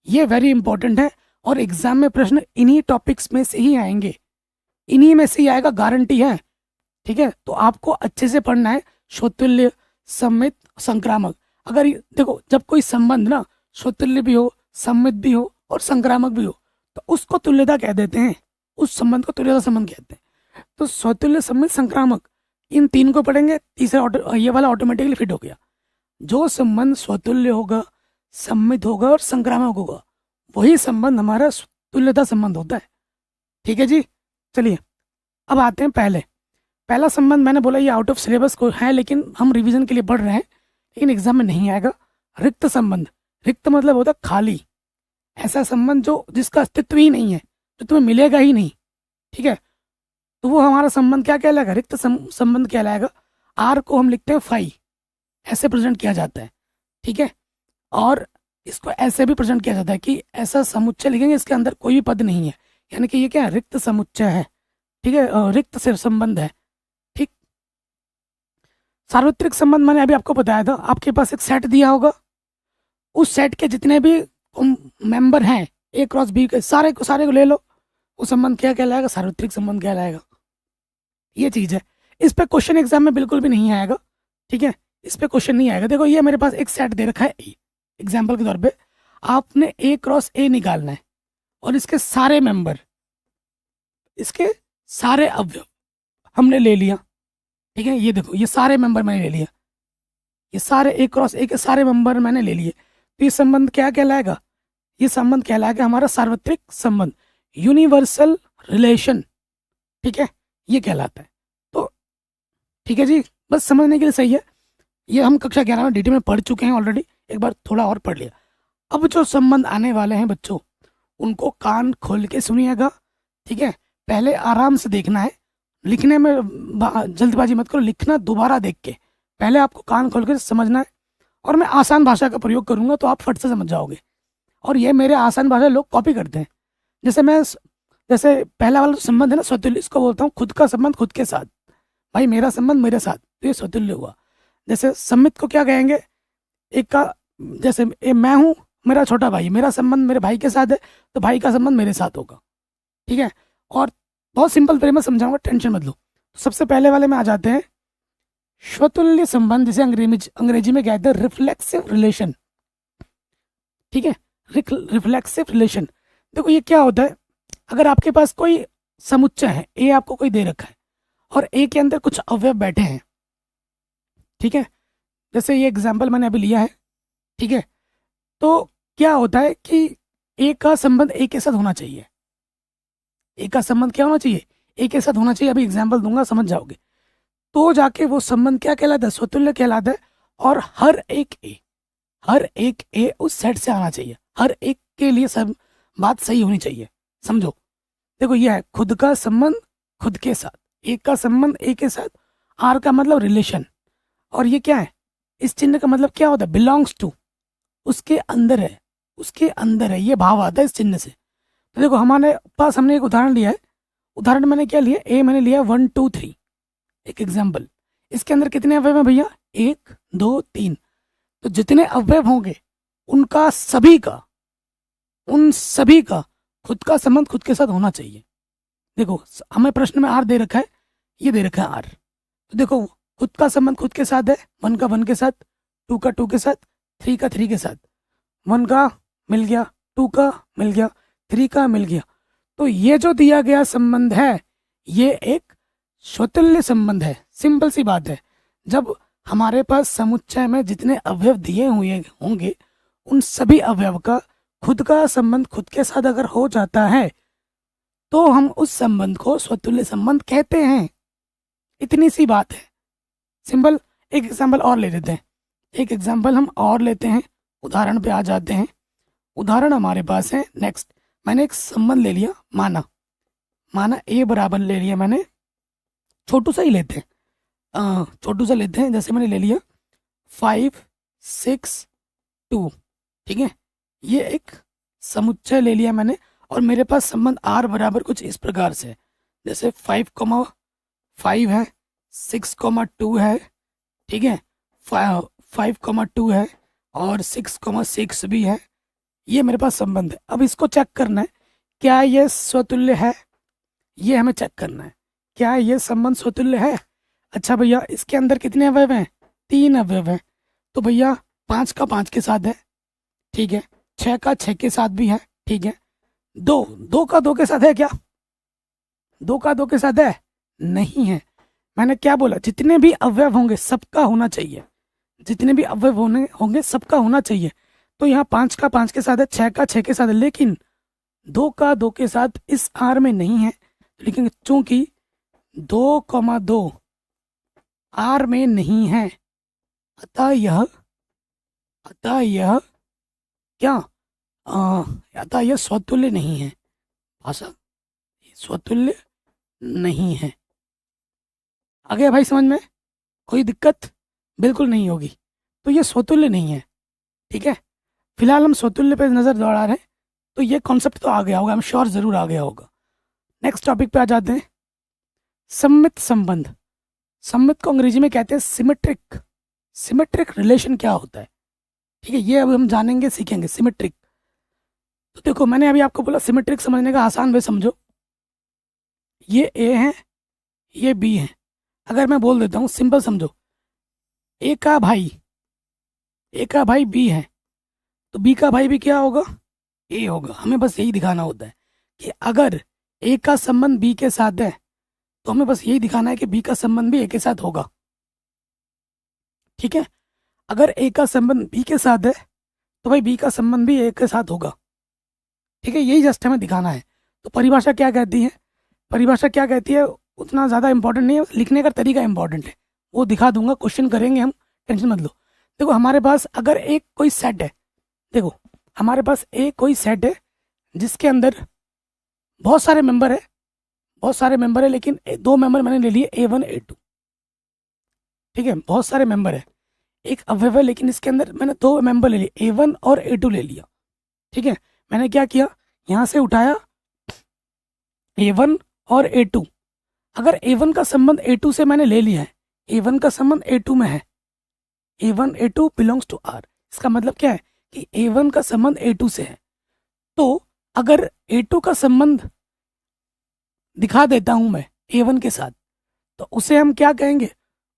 ये वेरी इंपॉर्टेंट है, और एग्जाम में प्रश्न इन्हीं टॉपिक्स में से ही आएंगे, इन्हीं में से ही आएगा, गारंटी है, ठीक है। तो आपको अच्छे से पढ़ना है, श्रोतुल्य सम्मित संक्रामक। अगर देखो जब कोई संबंध ना श्रोतुल्य भी हो, सम्मित भी हो और संक्रामक भी हो, तो उसको तुल्यता कह देते हैं, उस संबंध को तुल्यता संबंध कहते हैं। तो स्वतुल्य सम्मित संक्रामक, इन तीन को पढ़ेंगे, तीसरा ये वाला ऑटोमेटिकली फिट हो गया। जो संबंध स्वतुल्य होगा, सम्मित होगा और संक्रामक होगा, वही संबंध हमारा तुल्यता संबंध होता है, ठीक है जी। चलिए अब आते हैं पहला संबंध, मैंने बोला ये आउट ऑफ सिलेबस को है, लेकिन हम रिवीजन के लिए पढ़ रहे हैं, लेकिन एग्जाम में नहीं आएगा। रिक्त संबंध, रिक्त मतलब होता है खाली, ऐसा संबंध जो जिसका अस्तित्व ही नहीं है, जो तुम्हें मिलेगा ही नहीं, ठीक है। तो वो हमारा संबंध क्या कहलाएगा, रिक्त संबंध कहलाएगा। आर को हम लिखते हैं फाई, ऐसे प्रेजेंट किया जाता है, ठीक है। और इसको ऐसे भी प्रेजेंट किया जाता है कि ऐसा समुच्चय लिखेंगे इसके अंदर कोई भी पद नहीं है, यानी कि ये क्या है, रिक्त समुच्चय है, ठीक है, रिक्त से संबंध है, ठीक। सार्वत्रिक संबंध मैंने अभी आपको बताया था, आपके पास एक सेट दिया होगा, उस सेट के जितने भी मेंबर हैं ए क्रॉस बी के, सारे को ले लो, वो संबंध क्या कहलाएगा, सार्वत्रिक संबंध कहलाएगा। ये चीज है, इस पे क्वेश्चन एग्जाम में बिल्कुल भी नहीं आएगा, ठीक है, इस पे क्वेश्चन नहीं आएगा। देखो ये मेरे पास एक सेट दे रखा है, एग्जाम्पल के तौर पे आपने ए क्रॉस ए निकालना है, और इसके सारे मेंबर, इसके सारे अवयव हमने ले लिया, ठीक है। ये देखो ये सारे मेंबर मैंने ले लिया, ये सारे ए क्रॉस ए के सारे मेंबर मैंने ले लिए, तो ये संबंध क्या कहलाएगा, ये संबंध कहलाएगा हमारा सार्वत्रिक संबंध, यूनिवर्सल रिलेशन, ठीक है, ये कहलाता है। तो ठीक है जी, बस समझने के लिए सही है, ये हम कक्षा 11 में डिटेल में पढ़ चुके हैं ऑलरेडी, एक बार थोड़ा और पढ़ लिया। अब जो संबंध आने वाले हैं बच्चों, उनको कान खोल के सुनिएगा, ठीक है। पहले आराम से देखना है, लिखने में जल्दबाजी मत करो, लिखना दोबारा देख के, पहले आपको कान खोल के समझना है, और मैं आसान भाषा का प्रयोग करूंगा तो आप फट से समझ जाओगे। और ये मेरे आसान भाषा लोग कॉपी करते हैं, जैसे पहला वाला संबंध है ना स्वतुल्य, इसको बोलता हूँ खुद का संबंध खुद के साथ, भाई मेरा संबंध मेरे साथ, तो ये स्वतुल्य हुआ। जैसे सम्मित को क्या कहेंगे, एक का जैसे मैं हूँ, मेरा छोटा भाई, मेरा संबंध मेरे भाई के साथ है, तो भाई का संबंध मेरे साथ होगा, ठीक है। और बहुत सिंपल तरीके में समझाऊंगा, टेंशन मत लो। तो सबसे पहले वाले में आ जाते हैं स्वतुल्य संबंध, जिसे अंग्रेजी में कहते हैं रिफ्लेक्सिव रिलेशन, ठीक है, रिफ्लेक्सिव रिलेशन। देखो ये क्या होता है, अगर आपके पास कोई समुच्चय है, ए आपको कोई दे रखा है, और ए के अंदर कुछ अवयव बैठे हैं, ठीक है, जैसे ये एग्जाम्पल मैंने अभी लिया है, ठीक है। तो क्या होता है कि ए का संबंध ए के साथ होना चाहिए, ए का संबंध क्या होना चाहिए, ए के साथ होना चाहिए, अभी एग्जाम्पल दूंगा समझ जाओगे, तो जाके वो संबंध क्या कहलाता है, स्वतुल्य कहलाता है। और हर एक ए उस सेट से आना चाहिए, हर एक के लिए सब बात सही होनी चाहिए, समझो। देखो ये है खुद का संबंध खुद के साथ, एक का संबंध एक के साथ, आर का मतलब रिलेशन, और ये क्या है, इस चिन्ह का मतलब क्या होता है, बिलोंग्स टू, उसके अंदर है, उसके अंदर है, ये भाव आता है इस चिन्ह से। तो देखो हमारे पास हमने एक उदाहरण लिया है, उदाहरण मैंने क्या लिया, ए मैंने लिया 1 2 3, एक एग्जाम्पल, इसके अंदर कितने अवयव हैं भैया, 1 2 3, तो जितने अवयव होंगे उनका उन सभी का खुद का संबंध खुद के साथ होना चाहिए, देखो हमें प्रश्न में आर दे रखा है, ये दे रखा है आर, तो देखो खुद का संबंध खुद के साथ है, वन का वन के साथ, टू का टू के साथ, थ्री का थ्री के साथ, वन का मिल गया, टू का मिल गया, थ्री का मिल गया। तो ये जो दिया गया संबंध है ये एक स्वतुल्य संबंध है। सिंपल सी बात है, जब हमारे पास समुच्चय में जितने अवयव दिए हुए होंगे उन सभी अवयव का खुद का संबंध खुद के साथ अगर हो जाता है तो हम उस संबंध को स्वतुल्य संबंध कहते हैं। इतनी सी बात है, सिंपल। एक एग्जाम्पल और ले लेते हैं, एक एग्जाम्पल हम और लेते हैं, उदाहरण पे आ जाते हैं। उदाहरण हमारे पास है नेक्स्ट, मैंने एक संबंध ले लिया, माना माना ए बराबर ले लिया मैंने, छोटू सा ही लेते हैं, छोटू सा लेते हैं, जैसे मैंने ले लिया 5 6 2, ठीक है। ये एक समुच्चय ले लिया मैंने और मेरे पास संबंध आर बराबर कुछ इस प्रकार से, जैसे 5 है, 6 2 है, ठीक है, 5 2 है और 6 भी है। ये मेरे पास संबंध है। अब इसको चेक करना है क्या ये स्वतुल्य है, ये हमें चेक करना है क्या ये संबंध स्वतुल्य है। अच्छा भैया इसके अंदर कितने अवयव हैं, 3 अवयव हैं, तो भैया 5 का 5 के साथ है, ठीक है, 6 का 6 के साथ भी है, ठीक है, 2 का 2 के साथ है क्या, 2 का 2 के साथ है, नहीं है। मैंने क्या बोला, जितने भी अवयव होंगे सबका होना चाहिए, जितने भी अवयव होंगे सबका होना चाहिए। तो यहाँ 5 का 5 के साथ है, 6 का 6 के साथ है, लेकिन 2 का 2 के साथ इस आर में नहीं है। लेकिन चूंकि 2 2 आर में नहीं है, अतः यह क्या, अतः यह स्वतुल्य नहीं है। भाषा स्वतुल्य नहीं है। आ गया भाई समझ में, कोई दिक्कत बिल्कुल नहीं होगी। तो ये स्वतुल्य नहीं है, ठीक है। फिलहाल हम स्वतुल्य पे नजर दौड़ा रहे हैं, तो ये कॉन्सेप्ट तो आ गया होगा, हम श्योर जरूर आ गया होगा। नेक्स्ट टॉपिक पे आ जाते हैं, सममित संबंध। सममित को अंग्रेजी में कहते हैं सिमेट्रिक। सिमेट्रिक रिलेशन क्या होता है, ठीक है, ये अब हम जानेंगे सीखेंगे। सिमेट्रिक, तो देखो मैंने अभी आपको बोला सिमेट्रिक समझने का आसान वे समझो, ये ए है, ये बी है। अगर मैं बोल देता हूँ सिंपल समझो, ए का भाई बी है, तो बी का भाई भी क्या होगा, ए होगा। हमें बस यही दिखाना होता है कि अगर ए का संबंध बी के साथ है तो हमें बस यही दिखाना है कि बी का संबंध भी ए के साथ होगा, ठीक है। अगर ए का संबंध बी के साथ है तो भाई बी का संबंध भी ए के साथ होगा, ठीक है। यही जस्ट हमें दिखाना है। तो परिभाषा क्या कहती है, परिभाषा क्या कहती है उतना ज़्यादा इंपॉर्टेंट नहीं है, लिखने का तरीका इंपॉर्टेंट है, वो दिखा दूंगा, क्वेश्चन करेंगे हम, टेंशन मत लो। देखो हमारे पास अगर एक कोई सेट है, देखो हमारे पास एक कोई सेट है जिसके अंदर बहुत सारे मेंबर है, बहुत सारे मेंबर है, लेकिन 2 मेंबर मैंने ले लिए A1 A2, ठीक है। बहुत सारे मेंबर है, एक अवयव है, लेकिन इसके अंदर मैंने 2 मेंबर ले लिए, A1 और A2 ले लिया, ठीक है। मैंने क्या किया, यहाँ से उठाया A1 और A2। अगर A1 का संबंध A2 से मैंने ले लिया है, A1 का संबंध A2 में है, A1 A2 belongs to R, इसका मतलब क्या है कि A1 का संबंध A2 से है। तो अगर A2 का संबंध दिखा देता हूं मैं A1 के साथ, तो उसे हम क्या कहेंगे,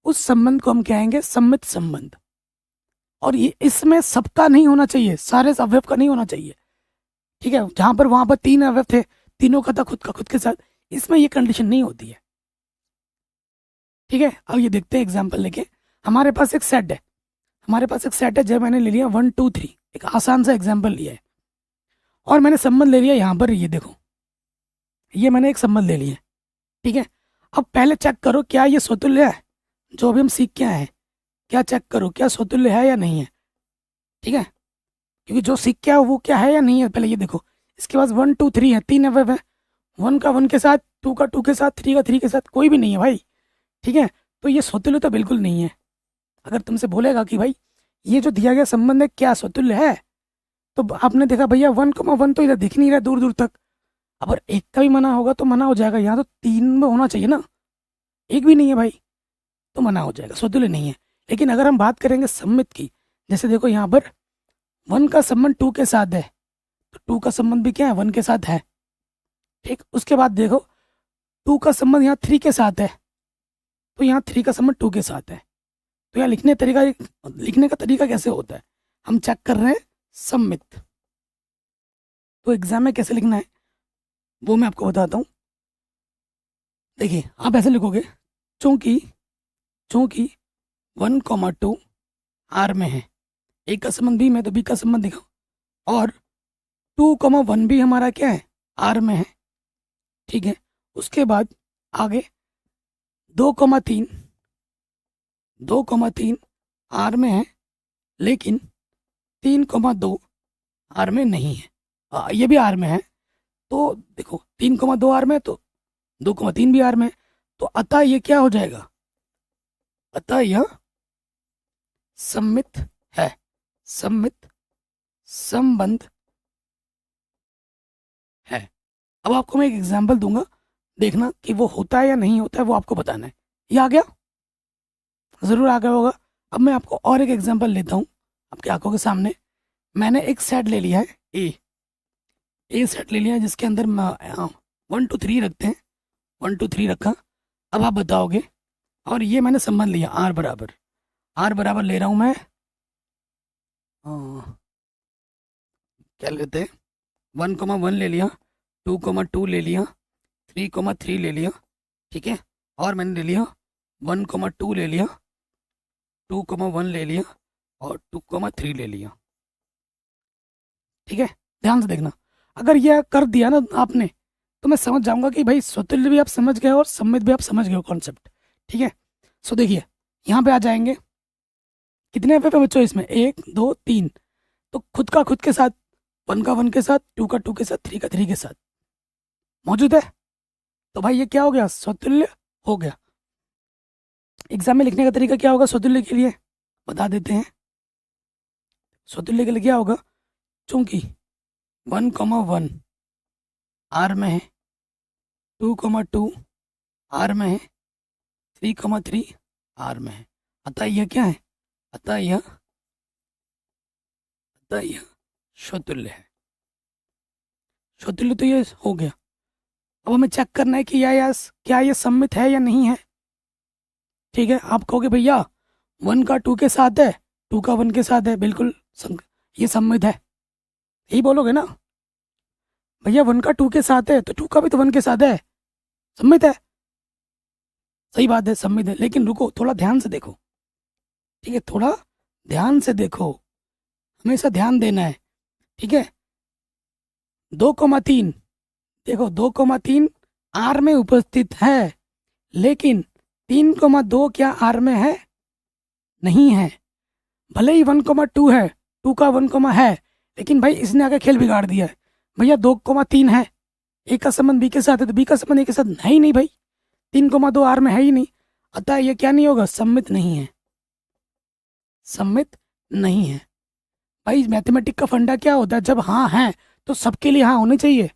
उस संबंध को हम कहेंगे सम्मित संबंध। और ये इसमें सबका नहीं होना चाहिए, सारे अवयव का नहीं होना चाहिए, ठीक है। जहां पर वहां पर 3 अवयव थे, तीनों का था खुद का खुद के साथ, इसमें ये कंडीशन नहीं होती है, ठीक है। अब ये देखते हैं एग्जाम्पल लेके। हमारे पास एक सेट है, हमारे पास एक सेट है, जब मैंने ले लिया 1 2 3, एक आसान सा एग्जाम्पल लिया है, और मैंने संबंध ले लिया यहाँ पर, ये देखो ये मैंने एक संबंध ले लिया, ठीक है। अब पहले चेक करो क्या ये स्वतुल्य है, जो अभी हम सीख के आए हैं, क्या चेक करो क्या स्वतुल्य है या नहीं है, ठीक है। क्योंकि जो सीख के आए वो क्या है या नहीं है, पहले ये देखो। इसके पास 1 2 3 है, 3 अवयव है, 1 का 1 के साथ, 2 का 2 के साथ, 3 का 3 के साथ, कोई भी नहीं है भाई, ठीक है। तो ये स्वतुल्य तो बिल्कुल नहीं है। अगर तुमसे बोलेगा कि भाई ये जो दिया गया संबंध है क्या स्वतुल्य है, तो आपने देखा भैया 1 1 तो इधर दिख नहीं रहा दूर दूर तक, अगर एक का भी मना होगा तो मना हो जाएगा, यहाँ तो 3 में होना चाहिए ना, एक भी नहीं है भाई, तो मना हो जाएगा, स्वतुल्य नहीं है। लेकिन अगर हम बात करेंगे सम्मित की, जैसे देखो यहाँ पर 1 का संबंध 2 के साथ है, तो 2 का संबंध भी क्या है, 1 के साथ है, ठीक। उसके बाद देखो टू का संबंध यहाँ थ्री के साथ है, तो यहाँ थ्री का संबंध टू के साथ है। तो यहाँ लिखने का तरीका कैसे होता है, हम चेक कर रहे हैं सम्मित। तो एग्जाम में कैसे लिखना है वो मैं आपको बताता हूँ। देखिए आप ऐसे लिखोगे, चूंकि 1,2 आर में है, ए का संबंध बी में, तो बी का संबंध दिखाओ, और 2,1 भी हमारा क्या है, आर में है। ठीक है, उसके बाद आगे 2,3 आर में है, लेकिन 3,2 आर में नहीं है। ये भी आर में है, तो देखो 3,2 आर में, तो 2,3 भी आर में, तो अतः ये क्या हो जाएगा, अतः यह सम्मित है, सम्मित संबंध है। अब आपको मैं एक एग्जाम्पल दूंगा, देखना कि वो होता है या नहीं होता है, वो आपको बताना है। ये आ गया, जरूर आ गया होगा। अब मैं आपको और एक एग्जाम्पल लेता हूँ आपकी आंखों के सामने। मैंने एक सेट ले लिया है, ए सेट ले लिया है, जिसके अंदर 1 2 3 रखते हैं, 1 2 3 रखा। अब आप बताओगे, और ये मैंने संबंध लिया आर बराबर ले रहा हूँ मैं, क्या लेते हैं, 1,1 ले लिया, 2,2 ले लिया, 3,3 ले लिया। ठीक है, और मैंने ले लिया 1,2 ले लिया, 2,1 ले लिया, और 2,3 ले लिया। ठीक है, ध्यान से देखना, अगर यह कर दिया ना आपने, तो मैं समझ जाऊंगा कि भाई स्वतुल्य भी आप समझ गए और सम्मित भी आप समझ गए हो कॉन्सेप्ट। ठीक है, सो देखिए यहाँ पे आ जाएंगे, कितने पे बच्चों इसमें, 1 2 3, तो खुद का खुद के साथ, 1 का 1 के साथ, 2 का 2 के साथ, 3 का 3 के साथ मौजूद है। तो भाई ये क्या हो गया, स्वतुल्य हो गया। एग्जाम में लिखने का तरीका क्या होगा स्वतुल्य के लिए, बता देते हैं। स्वतुल्य के लिए क्या होगा, चूंकि 1,1 आर में है, 2,2 आर में है, 3,3 आर में है, अतः यह क्या है, अतः यह स्वतुल्य है। स्वतुल्य तो ये हो गया। अब हमें चेक करना है कि क्या ये सम्मित है या नहीं है। ठीक है, आप कहोगे भैया 1 का 2 के साथ है, 2 का 1 के साथ है, बिल्कुल ये सम्मित है, यही बोलोगे ना। भैया 1 का 2 के साथ है, तो 2 का भी तो 1 के साथ है, सम्मित है। सही बात है, सम्मित है, लेकिन रुको, थोड़ा ध्यान से देखो। ठीक है, थोड़ा ध्यान से देखो, हमेशा ध्यान देना है। ठीक है, 2,3 देखो, 2,3 आर में उपस्थित है, लेकिन 3,2 क्या आर में है, नहीं है। भले ही 1,2 है, 2 का 1, है, लेकिन भाई इसने आगे खेल बिगाड़ दिया है। भैया 2,3 है, ए का संबंध बी के साथ है, तो बी का संबंध ए के साथ है ही नहीं भाई, 3,2 आर में है ही नहीं, अतः ये क्या नहीं होगा, सम्मित नहीं है, सम्मित नहीं है। भाई मैथमेटिक का फंडा क्या होता है, जब हाँ है तो सबके लिए हाँ होनी चाहिए,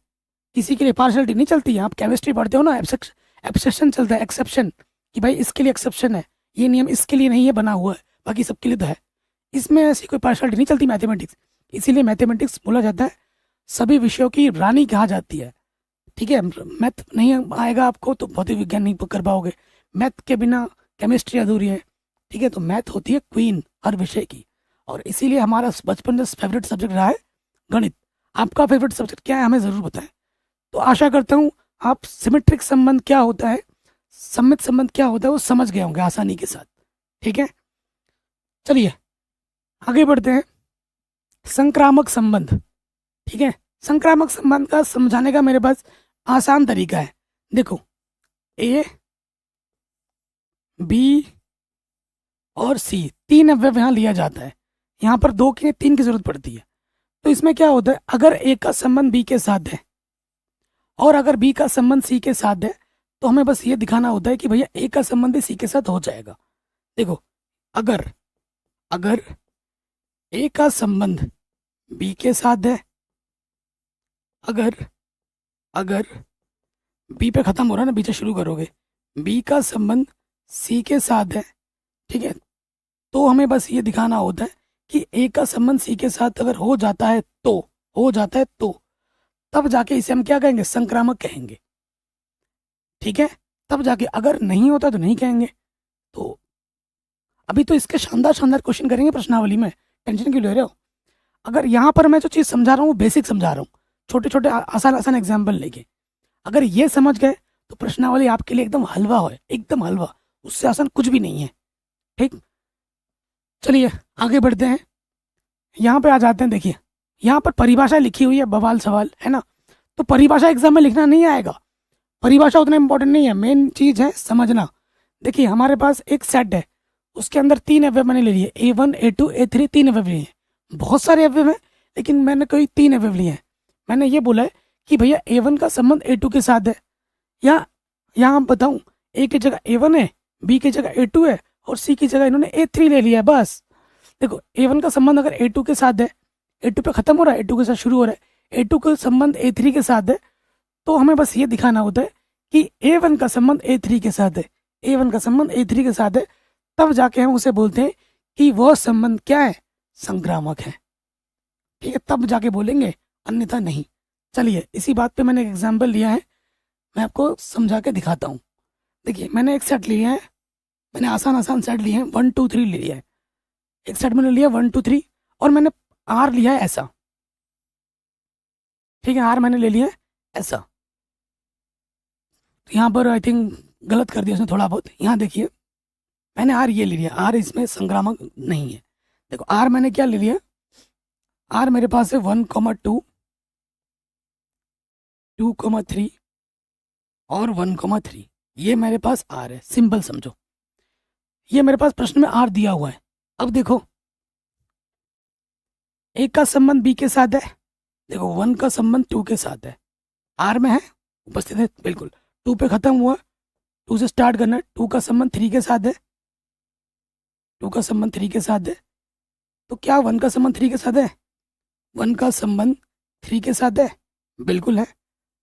किसी के लिए पार्शलिटी नहीं चलती है। आप केमिस्ट्री पढ़ते हो ना, एक्सेप्शन चलता है, एक्सेप्शन, कि भाई इसके लिए एक्सेप्शन है, ये नियम इसके लिए नहीं है बना हुआ है, बाकी सबके लिए तो है। इसमें ऐसी कोई पार्शलिटी नहीं चलती मैथमेटिक्स, इसीलिए मैथमेटिक्स बोला जाता है सभी विषयों की रानी कहा जाती है। ठीक है, मैथ नहीं आएगा आपको तो भौतिक विज्ञान नहीं कर पाओगे, मैथ के बिना केमिस्ट्री अधूरी है। ठीक है, तो मैथ होती है क्वीन हर विषय की, और इसीलिए हमारा बचपन से फेवरेट सब्जेक्ट रहा है गणित। आपका फेवरेट सब्जेक्ट क्या है हमें ज़रूर बताएं। तो आशा करता हूँ आप सिमेट्रिक संबंध क्या होता है, सम्मित संबंध क्या होता है, वो समझ गए होंगे आसानी के साथ। ठीक है, चलिए आगे बढ़ते हैं। संक्रामक संबंध। ठीक है, संक्रामक संबंध का समझाने का मेरे पास आसान तरीका है। देखो, ए बी और सी 3 अवयव यहाँ लिया जाता है, यहाँ पर 2 की 3 की जरूरत पड़ती है। तो इसमें क्या होता है, अगर ए का संबंध बी के साथ है और अगर बी का संबंध सी के साथ है, तो हमें बस ये दिखाना होता है कि भैया ए का संबंध भी सी के साथ हो जाएगा। देखो, अगर अगर ए का संबंध बी के साथ है, अगर बी पे खत्म हो रहा है ना, बी से शुरू करोगे, बी का संबंध सी के साथ है, ठीक है, तो हमें बस ये दिखाना होता है कि ए का संबंध सी के साथ अगर हो जाता है तो तब जाके इसे हम क्या कहेंगे, संक्रामक कहेंगे। ठीक है, तब जाके, अगर नहीं होता तो नहीं कहेंगे। तो अभी तो इसके शानदार शानदार क्वेश्चन करेंगे प्रश्नावली में, टेंशन क्यों ले रहे हो। अगर यहाँ पर मैं जो चीज़ समझा रहा हूँ वो बेसिक समझा रहा हूँ, छोटे छोटे आसान आसान एग्जाम्पल लेके, अगर ये समझ गए तो प्रश्नावली आपके लिए एकदम हलवा है, एकदम हलवा, उससे आसान कुछ भी नहीं है। ठीक, चलिए आगे बढ़ते हैं। यहाँ पे आ जाते हैं। देखिए यहाँ पर परिभाषा लिखी हुई है, बवाल सवाल है ना, तो परिभाषा एग्जाम में लिखना नहीं आएगा, परिभाषा उतना इंपॉर्टेंट नहीं है, मेन चीज़ है समझना। देखिए हमारे पास एक सेट है, उसके अंदर 3 अवयव मैंने ले लिए, A1 A2 A3, 3 अवयव लिए हैं। बहुत सारे अवयव हैं लेकिन मैंने कोई 3 अवयव लिए हैं। मैंने ये बोला है कि भैया A1 का संबंध A2 के साथ है, या यहाँ बताऊँ, A की जगह A1 है, B की जगह A2 है, और C की जगह इन्होंने A3 ले लिया है। बस देखो A1 का संबंध अगर A2 के साथ है, A2 पे खत्म हो रहा है, A2 के साथ शुरू हो रहा है, A2 का संबंध A3 के साथ है, तो हमें बस ये दिखाना होता है कि A1 का संबंध A3 के साथ है, A1 का संबंध A3 के साथ है, तब जाके हम उसे बोलते हैं कि वह संबंध क्या है, संक्रामक है। ठीक है, तब जाके बोलेंगे, अन्यथा नहीं। चलिए इसी बात पे मैंने एक एग्जाम्पल लिया है, मैं आपको समझा के दिखाता हूँ। देखिए मैंने एक सेट लिया है, मैंने आसान आसान सेट लिए हैं, 1 2 3 लिया है। एक सेट मैंने लिया 1 2 3, और मैंने आर लिया है ऐसा। ठीक है, आर मैंने ले लिया है ऐसा। यहाँ पर आई थिंक गलत कर दिया उसने थोड़ा बहुत। यहाँ देखिए मैंने आर ये ले लिया, आर इसमें संक्रामक नहीं है। देखो आर मैंने क्या ले लिया, आर मेरे पास है 1 2 2 3 और 1 3, ये मेरे पास आर है, सिंपल समझो। ये मेरे पास प्रश्न में आर दिया हुआ है। अब देखो एक का संबंध बी के साथ है, देखो 1 का संबंध 2 के साथ है, आर में है, उपस्थित है बिल्कुल, 2 पे खत्म हुआ, 2 से स्टार्ट करना है। 2 का संबंध 3 के साथ है, 2 का संबंध 3 के साथ है, तो क्या 1 का संबंध 3 के साथ है, 1 का संबंध 3 के साथ है, बिल्कुल है।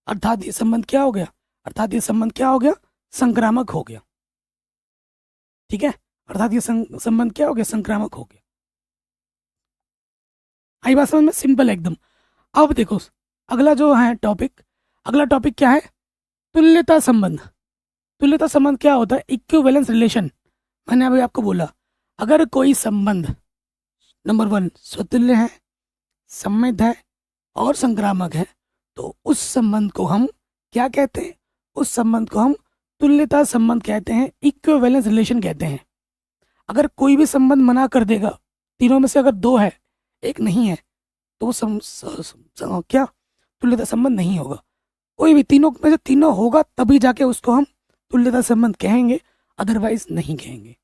अर्थात ये संबंध क्या हो गया, अर्थात ये संबंध क्या हो गया, संक्रामक हो गया। ठीक है, अर्थात ये संबंध क्या हो गया, संक्रामक हो गया। आई बात समझ में, सिंपल एकदम। अब देखो अगला जो है टॉपिक, अगला टॉपिक क्या है, तुल्यता संबंध। तुल्यता संबंध क्या होता है, इक्विवेलेंस रिलेशन। मैंने अभी आपको बोला अगर कोई संबंध नंबर 1 स्वतुल्य है, सम्मित है और संक्रामक है, तो उस संबंध को हम क्या कहते हैं, उस संबंध को हम तुल्यता संबंध कहते हैं, इक्विवेलेंस रिलेशन कहते हैं। अगर कोई भी संबंध मना कर देगा, तीनों में से अगर 2 है एक नहीं है, तो वो क्या तुल्यता संबंध नहीं होगा। कोई भी तीनों में से तीनों होगा तभी जाके उसको हम तुल्यता संबंध कहेंगे, अदरवाइज नहीं कहेंगे।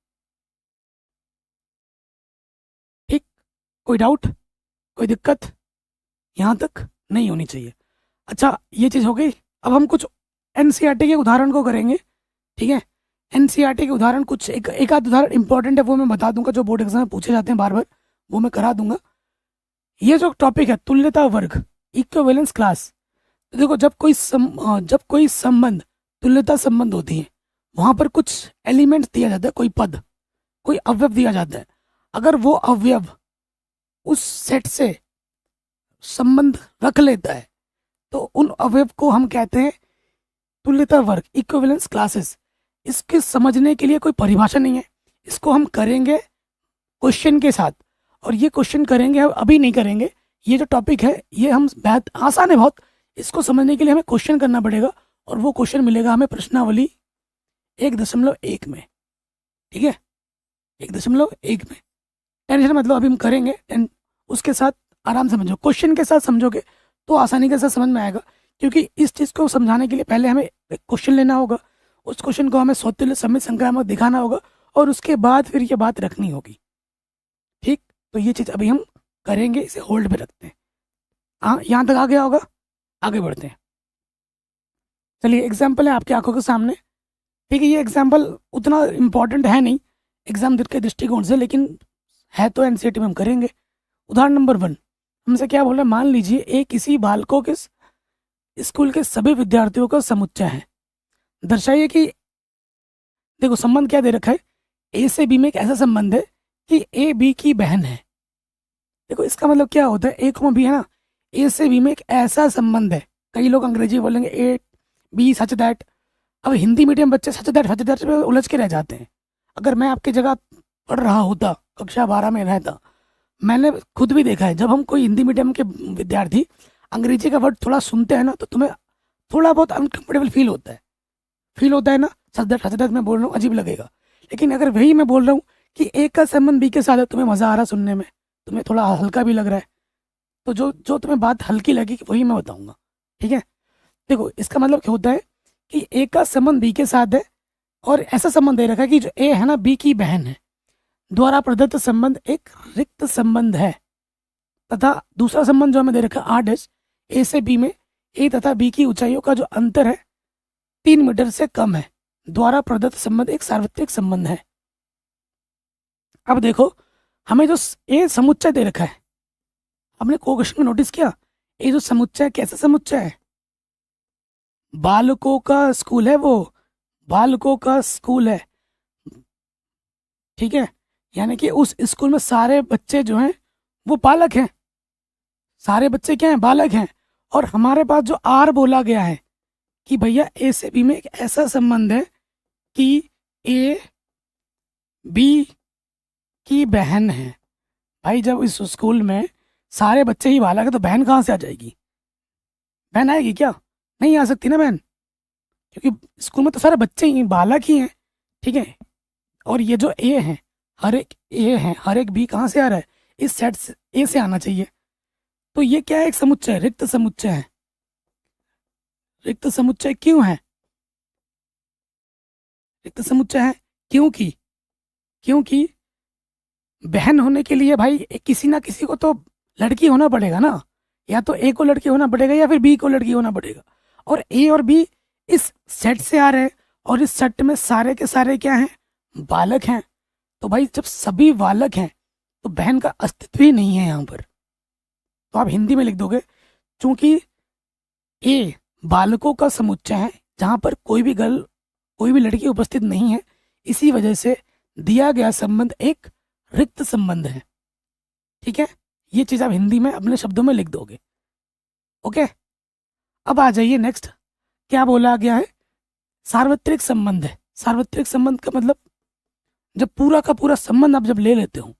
ठीक, कोई डाउट, कोई दिक्कत यहाँ तक नहीं होनी चाहिए। अच्छा ये चीज़ हो गई। अब हम कुछ एनसीईआरटी के उदाहरण को करेंगे। ठीक है, एनसीईआरटी के उदाहरण कुछ एक आध उदाहरण इंपॉर्टेंट है, वो मैं बता दूंगा, जो बोर्ड एग्जाम में पूछे जाते हैं बार बार, वो मैं करा दूंगा। ये जो टॉपिक है तुल्यता वर्ग, इक्विवेलेंस क्लास, तो देखो जब कोई संबंध तुल्यता संबंध होती है, वहां पर कुछ एलिमेंट्स दिया जाता है, कोई पद, कोई अवयव दिया जाता है। अगर वो अवयव उस सेट से संबंध रख लेता है तो उन अवयव को हम कहते हैं तुल्यता वर्ग, इक्विवेलेंस क्लासेस। इसके समझने के लिए कोई परिभाषा नहीं है, इसको हम करेंगे क्वेश्चन के साथ, और ये क्वेश्चन करेंगे हम, अभी नहीं करेंगे। ये जो टॉपिक है ये हम बहुत आसान है बहुत, इसको समझने के लिए हमें क्वेश्चन करना पड़ेगा, और वो क्वेश्चन मिलेगा हमें प्रश्नावली 1.1 में। ठीक है, 1.1 में, टेंशन मतलब अभी हम करेंगे, उसके साथ आराम से समझो, क्वेश्चन के साथ समझोगे तो आसानी के साथ समझ में आएगा। क्योंकि इस चीज़ को समझाने के लिए पहले हमें एक क्वेश्चन लेना होगा, उस क्वेश्चन को हमें स्वतुल्य सम्मित संक्रामक दिखाना होगा, और उसके बाद फिर ये बात रखनी होगी। ठीक, तो ये चीज़ अभी हम करेंगे, इसे होल्ड पे रखते हैं। हाँ यहाँ तक आ गया होगा, आगे बढ़ते हैं। चलिए एग्जाम्पल है आपकी आंखों के सामने। ठीक है, ये एग्जाम्पल उतना इम्पोर्टेंट है नहीं एग्जाम के दृष्टिकोण से, लेकिन है तो एनसीईआरटी में हम करेंगे। उदाहरण नंबर 1 हमसे क्या बोल रहा है, मान लीजिए एक किसी बालकों के स्कूल के सभी विद्यार्थियों का समुच्चय है। दर्शाइए कि, देखो संबंध क्या दे रखा है, ए से बी में एक ऐसा संबंध है कि ए बी की बहन है। देखो इसका मतलब क्या होता है, ए बी है ना, ए से बी में एक ऐसा संबंध है, कई लोग अंग्रेजी बोलेंगे ए बी सच दैट, अब हिंदी मीडियम बच्चे सच में उलझ के रह जाते हैं। अगर मैं आपकी जगह पढ़ रहा होता, कक्षा 12 में रहता, मैंने खुद भी देखा है, जब हम कोई हिंदी मीडियम के विद्यार्थी अंग्रेजी का वर्ड थोड़ा सुनते हैं ना, तो तुम्हें थोड़ा बहुत अनकंफर्टेबल फील होता है ना, सच मैं बोल रहा हूँ, अजीब लगेगा। लेकिन अगर वही मैं बोल रहा हूँ कि ए का संबंध बी के साथ है, तुम्हें मज़ा आ रहा सुनने में, तुम्हें थोड़ा हल्का भी लग रहा है, तो जो जो तुम्हें बात हल्की लगी वही मैं बताऊंगा। ठीक है, देखो इसका मतलब क्या होता है कि ए का संबंध बी के साथ है, और ऐसा संबंध दे रखा है कि जो ए है ना, बी की बहन है, द्वारा प्रदत्त संबंध एक रिक्त संबंध है। तथा दूसरा संबंध जो हमें दे रखा है 8 ए से बी में, ए तथा बी की ऊंचाइयों का जो अंतर है 3 मीटर से कम है, द्वारा प्रदत्त संबंध एक सार्वत्रिक संबंध है। अब देखो, हमें जो ए समुच्चय दे रखा है, हमने को क्वेश्चन में नोटिस किया, ये जो समुच्चय कैसा समुच्चय है, बालकों का स्कूल है, वो बालकों का स्कूल है। ठीक है, यानी कि उस स्कूल में सारे बच्चे जो हैं वो बालक हैं, सारे बच्चे क्या हैं, बालक हैं। और हमारे पास जो आर बोला गया है कि भैया ए से बी में एक ऐसा संबंध है कि ए बी की बहन है। भाई जब इस स्कूल में सारे बच्चे ही बालक है, तो बहन कहाँ से आ जाएगी? बहन आएगी क्या? नहीं आ सकती ना बहन, क्योंकि स्कूल में तो सारे बच्चे ही बालक ही हैं। ठीक है, और ये जो ए है, हर एक ए है, हर एक बी कहाँ से आ रहा है? इस सेट से ए से आना चाहिए। तो ये क्या है? एक समुच्चय, रिक्त समुच्चय है। रिक्त समुच्चय क्यों है? रिक्त समुच्चय है क्योंकि क्योंकि बहन होने के लिए भाई किसी ना किसी को तो लड़की होना पड़ेगा ना, या तो ए को लड़की होना पड़ेगा या फिर बी को लड़की होना पड़ेगा। और ए और बी इस सेट से आ रहे हैं, और इस सेट में सारे के सारे क्या हैं? बालक हैं। तो भाई जब सभी बालक हैं तो बहन का अस्तित्व ही नहीं है यहाँ पर। तो आप हिंदी में लिख दोगे, चूंकि ए बालकों का समुच्चय है जहाँ पर कोई भी गर्ल, कोई भी लड़की उपस्थित नहीं है, इसी वजह से दिया गया संबंध एक रिक्त संबंध है। ठीक है, ये चीज आप हिंदी में अपने शब्दों में लिख दोगे। ओके, अब आ जाइए नेक्स्ट, क्या बोला गया है? सार्वत्रिक संबंध है। सार्वत्रिक संबंध का मतलब जब पूरा का पूरा संबंध आप जब ले लेते हो,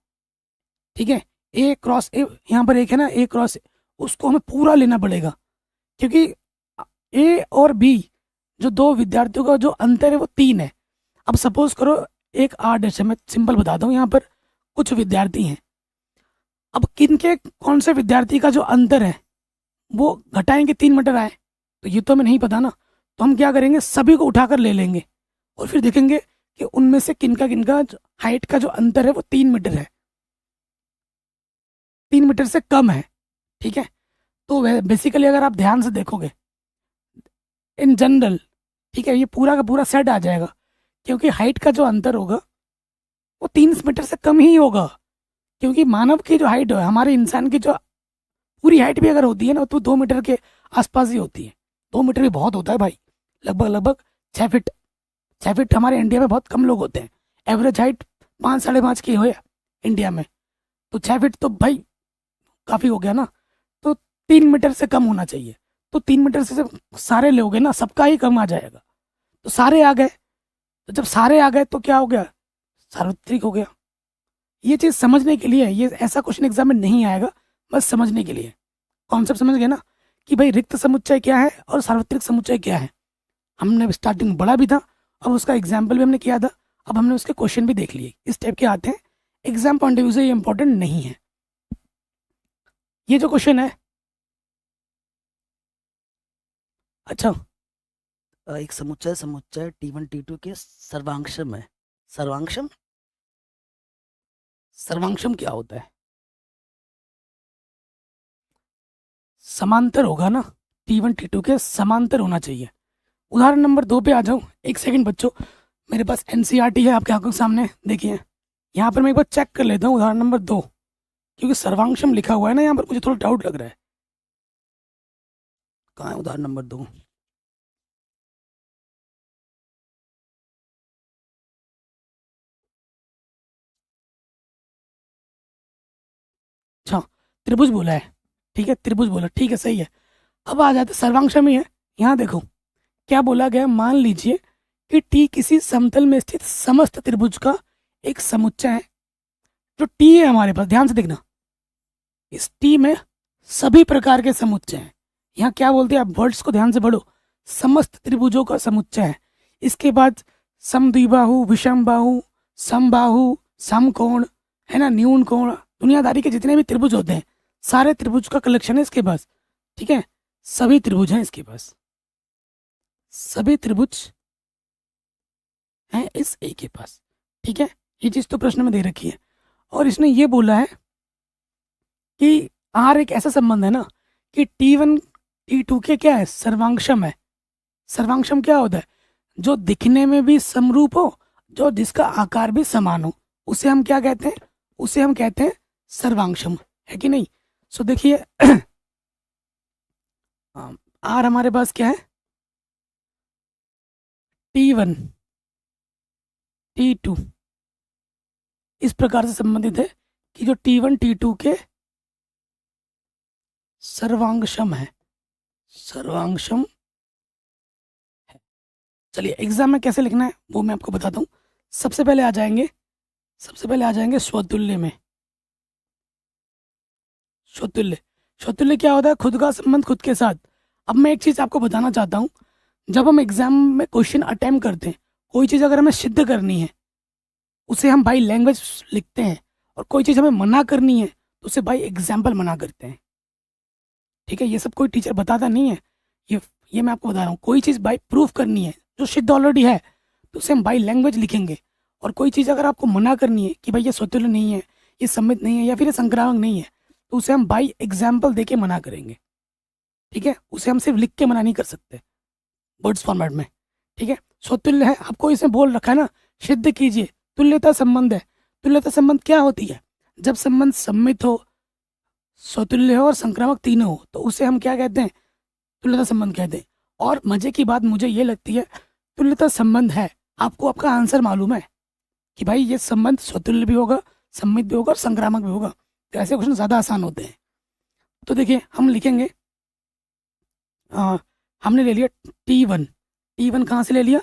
ठीक है, ए क्रॉस ए, यहाँ पर एक है ना, ए क्रॉस ए, उसको हमें पूरा लेना पड़ेगा, क्योंकि ए और बी जो दो विद्यार्थियों का जो अंतर है वो 3 है। अब सपोज करो एक 8 है, मैं सिंपल बताता हूँ, यहाँ पर कुछ विद्यार्थी हैं। अब किन के कौन से विद्यार्थी का जो अंतर है वो घटाएंगे 3 मीटर आए, तो ये तो हमें नहीं पता ना। तो हम क्या करेंगे, सभी को उठाकर ले लेंगे और फिर देखेंगे कि उनमें से किनका हाइट का जो अंतर है वो 3 मीटर है, 3 मीटर से कम है। ठीक है, तो बेसिकली अगर आप ध्यान से देखोगे इन जनरल, ठीक है, ये पूरा का पूरा सेट आ जाएगा, क्योंकि हाइट का जो अंतर होगा वो 3 मीटर से कम ही होगा। क्योंकि मानव की जो हाइट है, हमारे इंसान की जो पूरी हाइट भी अगर होती है ना, तो 2 मीटर के आसपास ही होती है। 2 मीटर भी बहुत होता है भाई, लगभग लगभग 6 फीट। 6 फीट हमारे इंडिया में बहुत कम लोग होते हैं, एवरेज हाइट 5 साढ़े 5 की हो इंडिया में, तो 6 फीट तो भाई काफ़ी हो गया ना। तो 3 मीटर से कम होना चाहिए। तो 3 मीटर से जब सारे लोगे ना, सबका ही कम आ जाएगा, तो सारे आ गए। तो जब सारे आ गए तो क्या हो गया? सार्वत्रिक हो गया। ये चीज़ समझने के लिए, ये ऐसा क्वेश्चन एग्जाम में नहीं आएगा, बस समझने के लिए। कॉन्सेप्ट समझ गए ना कि भाई रिक्त समुच्चय क्या है और सार्वत्रिक समुच्चय क्या है। हमने स्टार्टिंग में बड़ा भी था, अब उसका एग्जाम्पल भी हमने किया था, अब हमने उसके क्वेश्चन भी देख लिए, इस टाइप के आते हैं। एग्जाम पॉइंट ऑफ व्यू से ये इंपॉर्टेंट नहीं है। ये जो क्वेश्चन है, अच्छा, एक समुच्चय समुच्चय T1 T2 के सर्वांशम है। सर्वांशम सर्वांशम क्या होता है? समांतर होगा ना, T1 T2 के समांतर होना चाहिए। उदाहरण नंबर 2 पे आ जाऊं, एक सेकंड बच्चों, मेरे पास एनसीईआरटी है आपके आंखों के सामने, देखिए यहाँ पर मैं एक बार चेक कर लेता हूँ उदाहरण नंबर 2, क्योंकि सर्वांशम लिखा हुआ है ना यहाँ पर, मुझे थोड़ा डाउट लग रहा है। कहाँ है उदाहरण नंबर 2? अच्छा, त्रिभुज बोला है, ठीक है, त्रिभुज बोला, ठीक है, सही है। अब आ जाते सर्वांशम ही है। यहाँ देखो क्या बोला गया, मान लीजिए कि टी किसी समतल में स्थित समस्त त्रिभुज का एक समुच्चय है। जो टी है हमारे पास, ध्यान से देखना, इस टी में सभी प्रकार के समुच्चय हैं। यहाँ क्या बोलते हैं, आप वर्ड्स को ध्यान से पढ़ो, समस्त त्रिभुजों का समुच्चय है। इसके बाद समद्विबाहु, विषमबाहु, समबाहु, समकोण, है ना, न्यून कोण, दुनियादारी के जितने भी त्रिभुज होते हैं सारे त्रिभुज का कलेक्शन है इसके पास। ठीक है, सभी त्रिभुज हैं इसके पास, सभी त्रिभुज हैं इस ए के पास। ठीक है, ये चीज तो प्रश्न में दे रखी है। और इसने ये बोला है कि आर एक ऐसा संबंध है ना कि T1 T2 के क्या है, सर्वांगशम है। सर्वांगशम क्या होता है, जो दिखने में भी समरूप हो, जो जिसका आकार भी समान हो, उसे हम क्या कहते हैं, उसे हम कहते हैं सर्वांगशम, है कि नहीं। सो देखिए आर हमारे पास क्या है, T1 T2 इस प्रकार से संबंधित है कि जो T1 T2 के सर्वांगशम है, सर्वांगशम है। चलिए एग्जाम में कैसे लिखना है वो मैं आपको बताता हूँ। सबसे पहले आ जाएंगे स्वतुल्य में। स्वतुल्य क्या होता है, खुद का संबंध खुद के साथ। अब मैं एक चीज आपको बताना चाहता हूँ, जब हम एग्जाम में क्वेश्चन अटेम्प्ट करते हैं, कोई चीज अगर हमें सिद्ध करनी है उसे हम बाई लैंग्वेज लिखते हैं, और कोई चीज हमें मना करनी है तो उसे बाई एग्जाम्पल मना करते हैं। ठीक है, ये सब कोई टीचर बताता नहीं है, ये मैं आपको बता रहा हूँ। कोई चीज बाई प्रूफ करनी है जो सिद्ध ऑलरेडी है तो उसे हम बाई लैंग्वेज लिखेंगे, और कोई चीज अगर आपको मना करनी है कि भाई ये स्वतुल्य नहीं है, ये सममित नहीं है, या फिर ये संक्रामक नहीं है, तो उसे हम बाई एग्जाम्पल देके मना करेंगे। ठीक है, उसे हम सिर्फ लिख के मना नहीं कर सकते वर्ड्स फॉर्मेट में। ठीक है, स्वतुल्य है, आपको इसमें बोल रखा है ना, सिद्ध कीजिए, तुल्यता संबंध है। तुल्यता संबंध क्या होती है, जब संबंध सम्मित हो, स्वतुल्य हो और संक्रामक तीनों हो तो उसे हम क्या कहते हैं, तुल्यता संबंध कहते हैं। और मजे की बात मुझे ये लगती है, तुल्यता संबंध है, आपको आपका आंसर मालूम है कि भाई ये संबंध स्वतुल्य भी होगा, सम्मित भी होगा और संक्रामक भी होगा, तो ऐसे क्वेश्चन ज़्यादा आसान होते हैं। तो देखिए हम लिखेंगे, हमने ले लिया T1 कहाँ से ले लिया,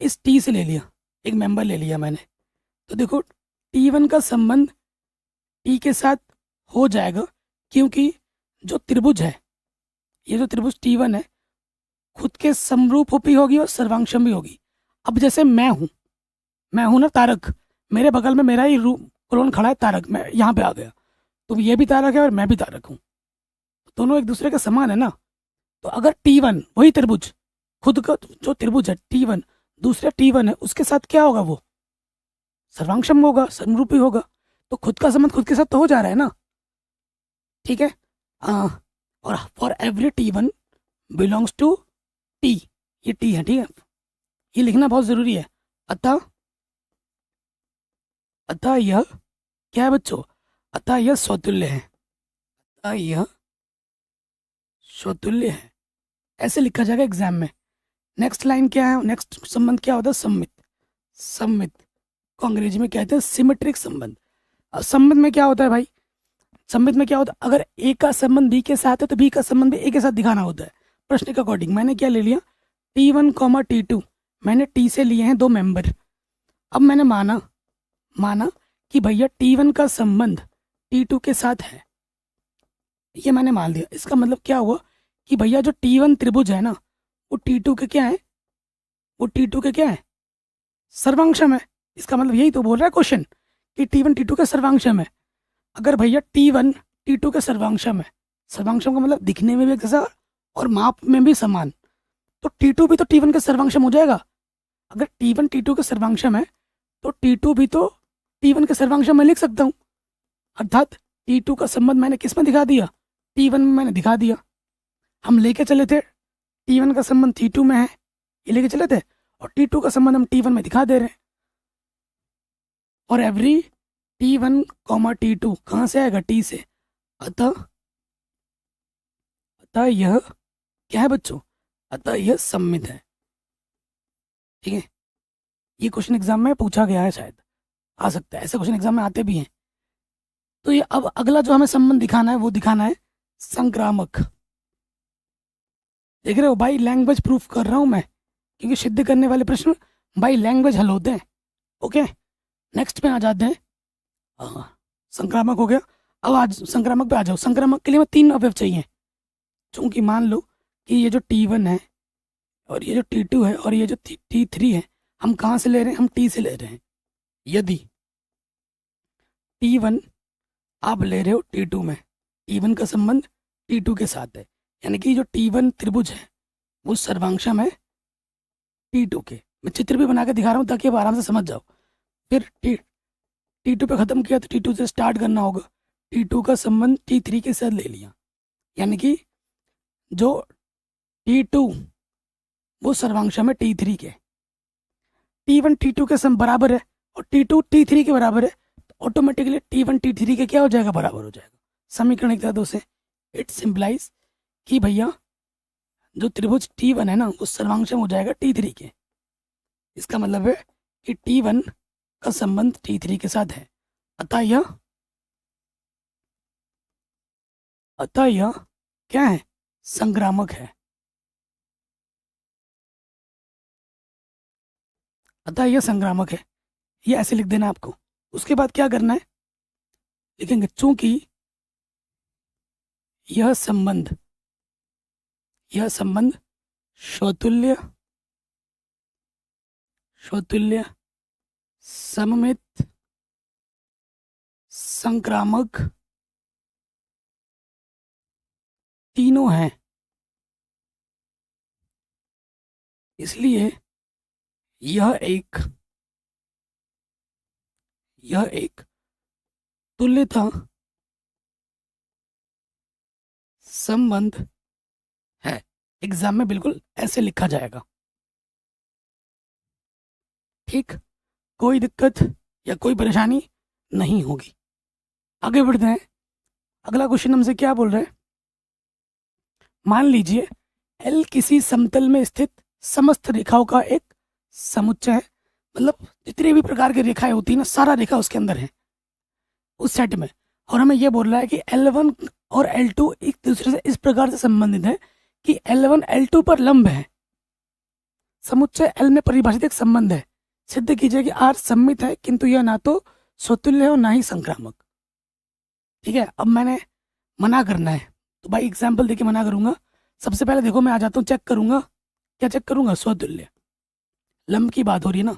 इस T से ले लिया, एक मेंबर ले लिया मैंने। तो देखो T1 का संबंध T के साथ हो जाएगा, क्योंकि जो त्रिभुज है, ये जो त्रिभुज T1 है खुद के समरूप भी होगी और सर्वांगशम भी होगी। अब जैसे मैं हूं ना तारक, मेरे बगल में मेरा ही क्लोन खड़ा है तारक, मैं यहाँ पे आ गया, तो ये भी तारक है और मैं भी तारक हूँ, दोनों एक दूसरे के समान है ना। तो अगर T1 वही त्रिभुज, खुद का जो त्रिभुज है T1, दूसरा T1 है, उसके साथ क्या होगा, वो सर्वांगशम होगा, समरूपी होगा, तो खुद का संबंध खुद के साथ तो हो जा रहा है ना। ठीक है, और for every T1 belongs to T, ये T है। ठीक है, ये लिखना बहुत जरूरी है। अतः यह क्या है बच्चों, अतः यह स्वतुल्य है, अतः यह स्वतुल्य है, ऐसे लिखा जाएगा एग्जाम में। नेक्स्ट लाइन क्या है, नेक्स्ट संबंध क्या होता है, सम्मित को अंग्रेजी में कहते हैं सिमेट्रिक संबंध। संबंध में क्या होता है भाई, सम्मित में क्या होता है, अगर ए का संबंध बी के साथ है तो बी का संबंध भी ए के साथ दिखाना होता है प्रश्न के अकॉर्डिंग। मैंने क्या ले लिया, T1, T2, मैंने T से लिए हैं दो मेंबर। अब मैंने माना कि भैया T1 का संबंध T2 के साथ है, ये मैंने मान लिया। इसका मतलब क्या हुआ कि भैया जो T1 त्रिभुज है ना, वो T2 के क्या है, वो T2 के क्या है, सर्वांगशम है। इसका मतलब यही तो बोल रहा है क्वेश्चन कि T1 T2 का सर्वांगशम है। अगर भैया T1 T2 के सर्वांगशम है, सर्वांगशम का मतलब दिखने में भी एक जैसा और माप में भी समान, तो T2 भी तो T1 के सर्वांगशम हो जाएगा। अगर T1 T2 के सर्वांगशम है तो T2 भी तो T1 के सर्वांगशम में लिख सकता हूँ। अर्थात T2 का संबंध मैंने किस में दिखा दिया, T1 में मैंने दिखा दिया। हम लेके चले थे T1 का संबंध T2 में है, ये लेके चले थे, और T2 का संबंध हम T1 में दिखा दे रहे हैं। और एवरी T1, T2 कहाँ से आएगा, T से। अतः यह क्या है बच्चों, अतः यह सम्मित है। ठीक है, ये क्वेश्चन एग्जाम में पूछा गया है, शायद आ सकता है, ऐसे क्वेश्चन एग्जाम में आते भी हैं। तो ये अब अगला जो हमें संबंध दिखाना है वो दिखाना है संक्रामक। देख रहे हो भाई, लैंग्वेज प्रूफ कर रहा हूं मैं, क्योंकि सिद्ध करने वाले प्रश्न भाई लैंग्वेज हल होते हैं। ओके, नेक्स्ट पे आ जाते हैं। संक्रामक हो गया। अब आज संक्रामक पे आ जाओ। संक्रामक के लिए मैं 3 अवयव चाहिए। चूंकि मान लो कि ये जो T1 है और ये जो T2 है और ये जो T3 है, हम कहाँ से ले रहे हैं? हम T से ले रहे हैं। यदि T1 आप ले रहे हो T2 में, T1 का संबंध T2 के साथ है, यानी कि जो T1 त्रिभुज है वो सर्वांशम है T2 के। मैं चित्र भी बना के दिखा रहा हूँ ताकि आप आराम से समझ जाओ। फिर T2 पे ख़त्म किया तो T2 से स्टार्ट करना होगा। T2 का संबंध T3 के साथ ले लिया, यानी कि जो T2 वो सर्वांशम है T3 के। T1 T2 के सम बराबर है और T2 T3 के बराबर है, तो ऑटोमेटिकली T1 T3 के क्या हो जाएगा? बराबर हो जाएगा। समीकरण एक दो से इट सिंप्लाइज कि भैया जो त्रिभुज T1 है ना वो सर्वांशम हो जाएगा T3 के। इसका मतलब है कि T1 का संबंध T3 के साथ है, अतः यह क्या है? संक्रामक है। अतः यह संक्रामक है। ये ऐसे लिख देना आपको। उसके बाद क्या करना है? लिखेंगे चूंकि यह संबंध स्वतुल्य सममित संक्रामक तीनों हैं, इसलिए यह एक तुल्यता संबंध है। एग्जाम में बिल्कुल ऐसे लिखा जाएगा। ठीक, कोई दिक्कत या कोई परेशानी नहीं होगी। आगे बढ़ते हैं। अगला क्वेश्चन हमसे क्या बोल रहे हैं? मान लीजिए L किसी समतल में स्थित समस्त रेखाओं का एक समुच्चय है। मतलब जितनी भी प्रकार की रेखाएं होती है ना, सारा रेखा उसके अंदर है उस सेट में। और हमें यह बोल रहा है कि L1 और L2 एक दूसरे से इस प्रकार से संबंधित है कि L1 L2 पर लंब है। समुच्चय L में परिभाषित एक संबंध है। सिद्ध कीजिए कि R सममित है, किंतु यह ना तो स्वतुल्य है और ना ही संक्रामक। ठीक है, अब मैंने मना करना है तो भाई एग्जाम्पल देके मना करूंगा। सबसे पहले देखो, मैं आ जाता हूँ, चेक करूंगा। क्या चेक करूंगा? स्वतुल्य। लंब की बात हो रही है ना।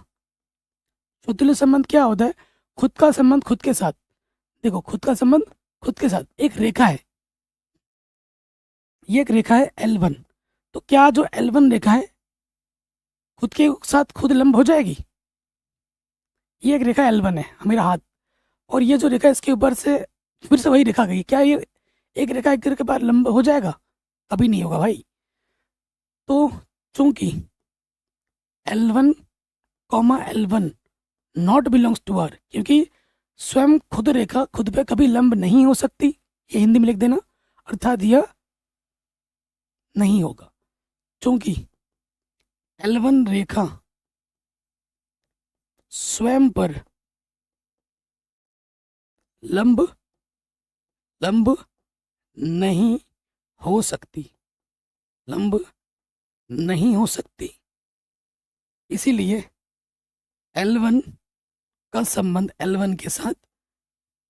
स्वतुल्य संबंध क्या होता है? खुद का संबंध खुद के साथ। देखो, खुद का संबंध खुद के साथ एक रेखा है। ये एक रेखा है L1, तो क्या जो L1 रेखा है खुद के साथ खुद लंब हो जाएगी? ये एक रेखा L1 है, मेरा हाथ, और ये जो रेखा है इसके ऊपर से फिर से वही रेखा गई। क्या ये एक रेखा एक के बाद लंब हो जाएगा? कभी नहीं होगा भाई। तो चूंकि L1 L1 not belongs to R, क्योंकि स्वयं खुद रेखा खुद पे कभी लंब नहीं हो सकती, ये हिंदी में लिख देना, अर्थात यह नहीं होगा। चूंकि L1 रेखा स्वयं पर लंब नहीं हो सकती, इसीलिए L1 का संबंध L1 के साथ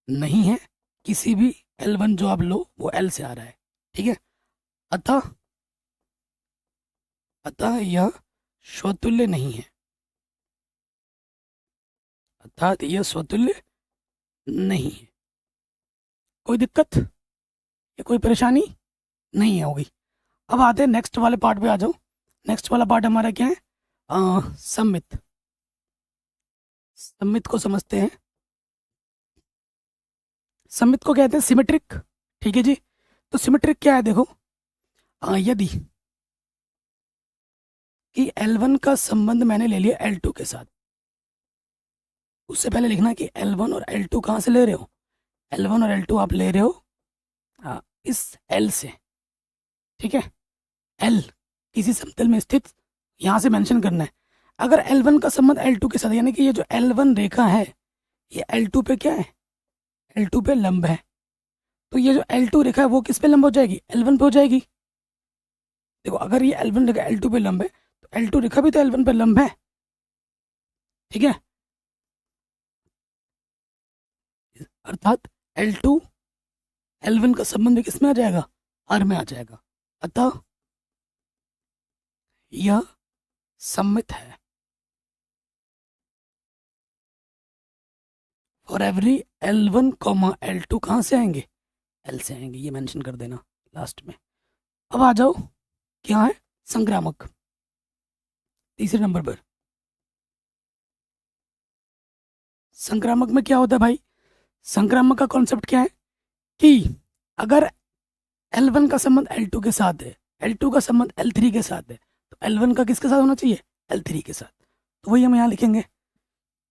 नहीं है। किसी भी L1 जो आप लो वो L से आ रहा है। ठीक है, अतः यह स्वतुल्य नहीं है, अर्थात यह स्वतुल्य नहीं है। कोई दिक्कत या कोई परेशानी नहीं होगी। अब आते हैं नेक्स्ट वाले पार्ट पे। आ जाओ। नेक्स्ट वाला पार्ट हमारा क्या है? सममित को समझते हैं। सममित को कहते हैं सिमेट्रिक। ठीक है जी, तो सिमेट्रिक क्या है? देखो, यदि कि L1 का संबंध मैंने ले लिया L2 के साथ, उससे पहले लिखना कि L1 और L2 कहाँ से ले रहे हो? L1 और L2 आप ले रहे हो इस L से। ठीक है, L किसी समतल में स्थित, यहाँ से मेंशन करना है। अगर L1 का संबंध L2 के साथ, यानी कि ये जो L1 रेखा है ये L2 पे क्या है? L2 पे लंब है। तो ये जो L2 रेखा है वो किस पे लंब हो जाएगी? L1 पे हो जाएगी। देखो, अगर ये L1 रेखा L2 पे लंब है तो L2 रेखा भी तो L1 पे लंब है। ठीक है, अर्थात L2 L1 का संबंध भी किसमें आ जाएगा, R में आ जाएगा। अतः यह सम्मित है। For every L1 comma L2 कहाँ से आएंगे, L से आएंगे, ये मेंशन कर देना लास्ट में। अब आ जाओ, क्या है, संक्रामक, तीसरे नंबर पर। संक्रामक में क्या होता है भाई, संक्रामक का कॉन्सेप्ट क्या है कि अगर L1 का संबंध L2 के साथ है, L2 का संबंध L3 के साथ है, तो L1 का किसके साथ होना चाहिए, L3 के साथ। तो वही हम यहाँ लिखेंगे,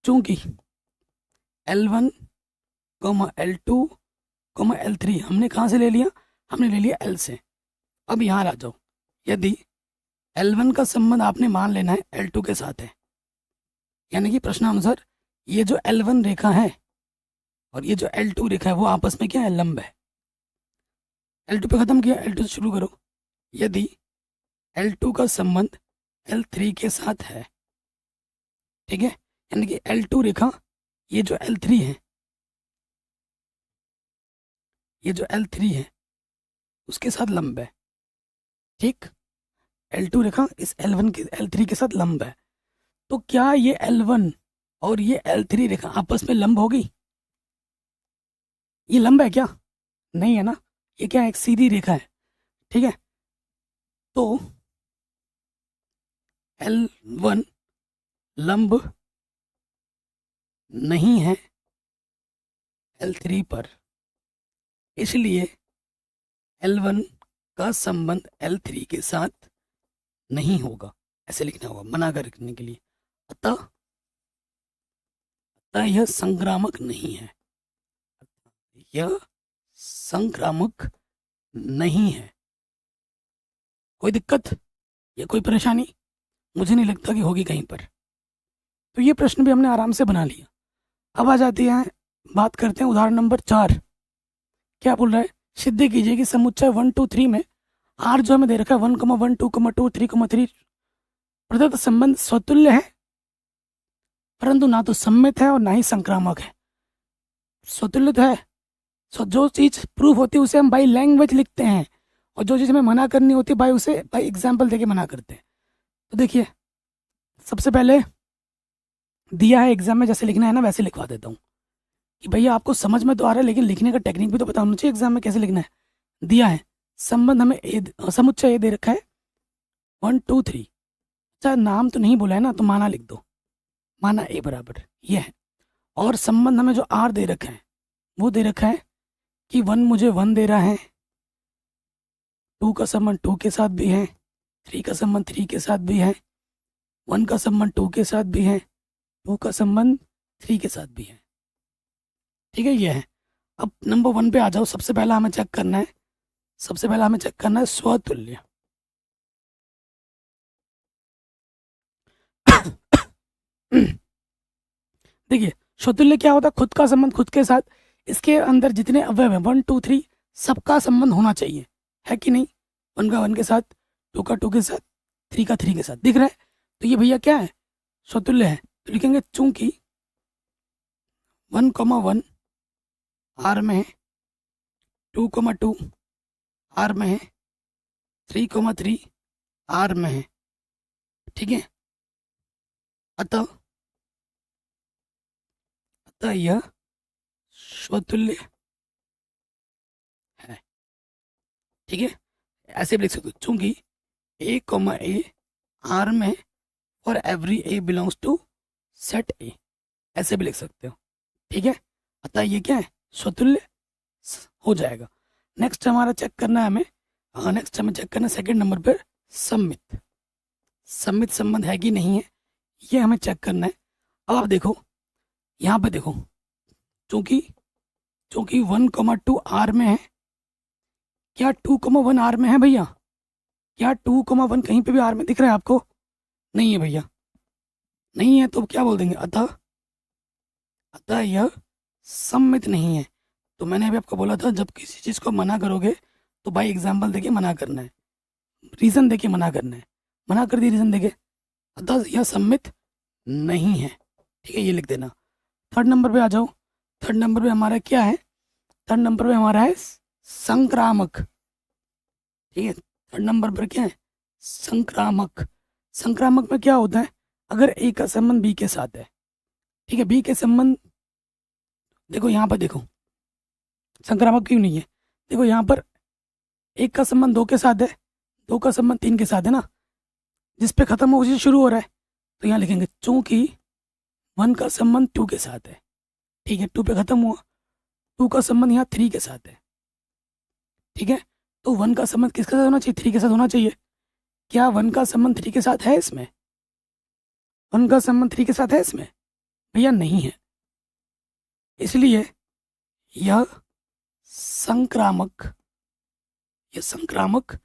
चूंकि L1 L2 L3 हमने कहाँ से ले लिया, हमने ले लिया L से। अब यहाँ आ जाओ, यदि L1 का संबंध आपने मान लेना है L2 के साथ है, यानी कि प्रश्नानुसार ये जो L1 रेखा है और ये जो L2 रेखा है वो आपस में क्या है, लंब है। L2 पे खत्म किया, L2 से शुरू करो। यदि L2 का संबंध L3 के साथ है, ठीक है, यानी कि L2 रेखा ये जो L3 है, ये जो L3 है उसके साथ लंब है, ठीक, L2 रेखा इस L1 के L3 के साथ लंब है। तो क्या ये L1 और ये L3 रेखा आपस में लंब होगी, ये लंब है क्या, नहीं है ना, ये क्या है, एक सीधी रेखा है, ठीक है। तो L1 लंब नहीं है L3 पर, इसलिए L1 का संबंध L3 के साथ नहीं होगा, ऐसे लिखना होगा मना कर रखने के लिए। अतः यह संक्रामक नहीं है, यह संक्रामक नहीं है। कोई दिक्कत या कोई परेशानी, मुझे नहीं लगता कि होगी कहीं पर। तो ये प्रश्न भी हमने आराम से बना लिया। अब आ जाती है, बात करते हैं उदाहरण नंबर 4। क्या बोल रहा है, सिद्ध कीजिए कि समुच्चय 1 2 3 में R जो हमें दे रखा है 1 1 2 2 3 3 प्रदत्त संबंध स्वतुल्य है, परंतु ना तो सम्मित है और ना ही संक्रामक है। स्वतुल्य तो है, जो चीज प्रूफ होती है उसे हम बाई लैंग्वेज लिखते हैं, और जो चीज हमें मना करनी होती है भाई उसे बाई एग्जाम्पल देके मना करते हैं। तो देखिए, सबसे पहले दिया है एग्जाम में जैसे लिखना है ना वैसे लिखवा देता हूँ कि भैया आपको समझ में तो आ रहा है, लेकिन लिखने का टेक्निक भी तो पता होना चाहिए एग्जाम में कैसे लिखना है। दिया है संबंध हमें समुच्चय ए दे रखा है 1 2 3, अच्छा नाम तो नहीं बोला है ना, तो माना लिख दो, माना ए बराबर ये है। और संबंध हमें जो आर दे रखा है वो दे रखा है कि 1 मुझे 1 दे रहा है, 2 का संबंध 2 के साथ भी है, 3 का संबंध 3 के साथ भी है, 1 का संबंध 2 के साथ भी है, 2 का संबंध 3 के साथ भी है, ठीक है, ये है। अब नंबर 1 पे आ जाओ। सबसे पहला हमें चेक करना है, सबसे पहला हमें चेक करना है स्वतुल्य। देखिए स्वतुल्य क्या होता है, खुद का संबंध खुद के साथ, इसके अंदर जितने अवयव हैं 1 2 3 सबका संबंध होना चाहिए, है कि नहीं। 1 का 1 के साथ, 2 का 2 के साथ, 3 का 3 के साथ, दिख रहा है। तो ये भैया क्या है, स्वतुल्य है। तो लिखेंगे चूंकि 1 1 आर में है, 2 2 आर में है, 3 3 आर में है, ठीक है। अतः यह स्वतुल्य है, ठीक है। ऐसे भी लिख सकते हो, चूंकि ए आर में और every A belongs to set A, ऐसे भी लिख सकते हो, ठीक है। अतः ये क्या है, स्वतुल्य हो जाएगा। नेक्स्ट हमारा चेक करना है हमें, नेक्स्ट हमें चेक करना है सेकंड नंबर पर सम्मित। सम्मित संबंध है कि नहीं है ये हमें चेक करना है। अब आप देखो यहाँ पे देखो, चूंकि 1 2 आर में है, क्या 2 1 आर में है भैया, क्या 2 1 कहीं पे भी आर में दिख रहा है आपको, नहीं है भैया, नहीं है। तो क्या बोल देंगे, अतः यह सम्मित नहीं है। तो मैंने अभी आपको बोला था जब किसी चीज़ को मना करोगे तो भाई एग्जाम्पल देके मना करना है, रीज़न देके मना करना है, मना कर दी रीज़न देके, अतः यह सम्मित नहीं है। ठीक है, ये लिख देना। थर्ड नंबर पे आ जाओ। थर्ड नंबर पे हमारा क्या है? थर्ड नंबर पे हमारा है संक्रामक। ठीक है, थर्ड नंबर पर क्या है? संक्रामक। संक्रामक में क्या होता है? अगर ए का संबंध बी के साथ है, ठीक है, बी के संबंध, देखो यहाँ पर देखो, संक्रामक क्यों नहीं है? देखो यहाँ पर एक का संबंध दो के साथ है, दो का संबंध तीन के साथ है ना, जिस पे खत्म हो उसी से शुरू हो रहा है, तो यहाँ लिखेंगे चूंकि वन का संबंध टू के साथ है, ठीक है, टू पे खत्म हुआ, टू का संबंध यहाँ थ्री के साथ है, ठीक है, तो वन का संबंध किसके साथ होना चाहिए? थ्री के साथ होना चाहिए। क्या वन का संबंध थ्री के साथ है इसमें? वन का संबंध थ्री के साथ है इसमें? भैया नहीं है, इसलिए यह संक्रामक, यह संक्रामक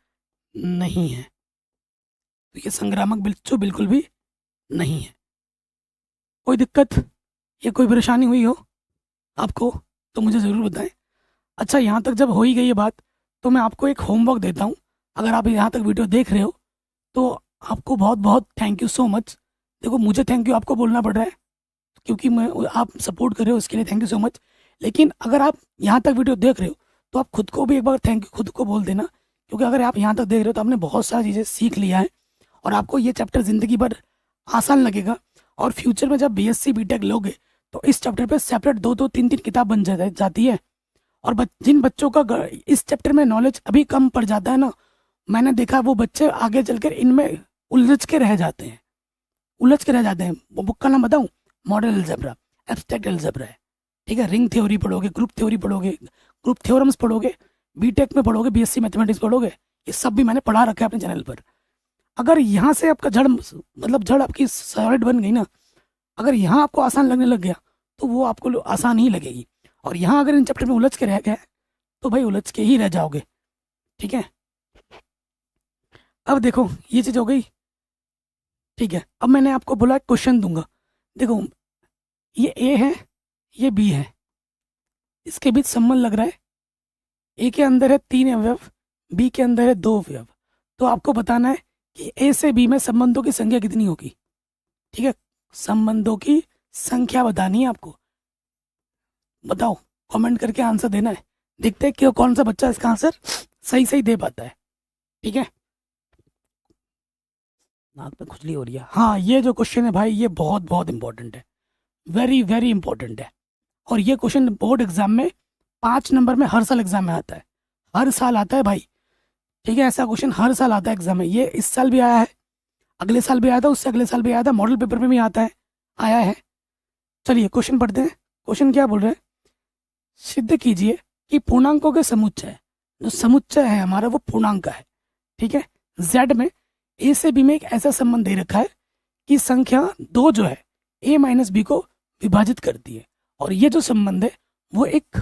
नहीं है। तो ये संक्रामक बिल्कुल भी नहीं है। कोई दिक्कत या कोई परेशानी हुई हो आपको तो मुझे ज़रूर बताएं। अच्छा, यहाँ तक जब हो ही गई ये बात, तो मैं आपको एक होमवर्क देता हूँ। अगर आप यहाँ तक वीडियो देख रहे हो तो आपको बहुत बहुत थैंक यू सो मच। देखो, मुझे थैंक यू आपको बोलना पड़ रहा है क्योंकि मैं, आप सपोर्ट कर रहे हो, इसके लिए थैंक यू सो मच। लेकिन अगर आप यहाँ तक वीडियो देख रहे हो तो आप खुद को भी एक बार थैंक यू खुद को बोल देना, क्योंकि अगर आप यहाँ तक देख रहे हो तो आपने बहुत सारी चीज़ें सीख लिया है और आपको ये चैप्टर ज़िंदगी भर आसान लगेगा। और फ्यूचर में जब बीएससी बीटेक लोगे तो इस चैप्टर पे सेपरेट दो दो तीन तीन किताब बन जाती है। और जिन बच्चों का इस चैप्टर में नॉलेज अभी कम पड़ जाता है ना, मैंने देखा वो बच्चे आगे चलकर इनमें उलझ के रह जाते हैं, उलझ के रह जाते हैं। वो बुक का नाम बताऊं? मॉडल अलजेब्रा, एब्स्ट्रैक्ट अलजेब्रा है, ठीक है। रिंग थ्योरी पढ़ोगे, ग्रुप थ्योरी पढ़ोगे, ग्रुप थ्योरम्स पढ़ोगे, बीटेक में पढ़ोगे, बीएससी मैथमेटिक्स पढ़ोगे, ये सब भी मैंने पढ़ा रखा है अपने चैनल पर। अगर यहाँ से आपका जड़, मतलब जड़ आपकी सॉलिड बन गई ना, अगर यहाँ आपको आसान लगने लग गया तो वो आपको आसान ही लगेगी। और यहाँ अगर इन चैप्टर में उलझ के रह गए तो भाई उलझ के ही रह जाओगे, ठीक है। अब देखो ये चीज़ हो गई, ठीक है। अब मैंने आपको बोला क्वेश्चन दूंगा, देखो ये ए है, ये बी है, इसके बीच संबंध लग रहा है। ए के अंदर है तीन अवयव, बी के अंदर है दो अवयव, तो आपको बताना है कि ए से बी में संबंधों की संख्या कितनी होगी, ठीक है। संबंधों की संख्या बतानी है आपको, बताओ, कमेंट करके आंसर देना है। देखते हैं कि कौन सा बच्चा इसका आंसर सही सही दे पाता है, ठीक है। नाक में खुजली हो रही है। हाँ, ये जो क्वेश्चन है भाई, ये बहुत बहुत इंपॉर्टेंट है, वेरी वेरी इंपॉर्टेंट है। और ये क्वेश्चन बोर्ड एग्जाम में 5 नंबर में हर साल एग्जाम में आता है, हर साल आता है भाई, ठीक है। ऐसा क्वेश्चन हर साल आता है एग्जाम में, ये इस साल भी आया है, अगले साल भी आया था, उससे अगले साल भी आया था, मॉडल पेपर में भी आता है, आया है। चलिए क्वेश्चन पढ़ते हैं। क्वेश्चन क्या बोल रहे हैं? सिद्ध कीजिए कि पूर्णांकों के समुच्चय, जो समुच्चय है हमारा वो पूर्णांक का है, ठीक है। जेड में ए से बी में एक ऐसा संबंध दे रखा है कि संख्या दो जो है ए माइनस बी को विभाजित करती है, और ये जो संबंध है वो एक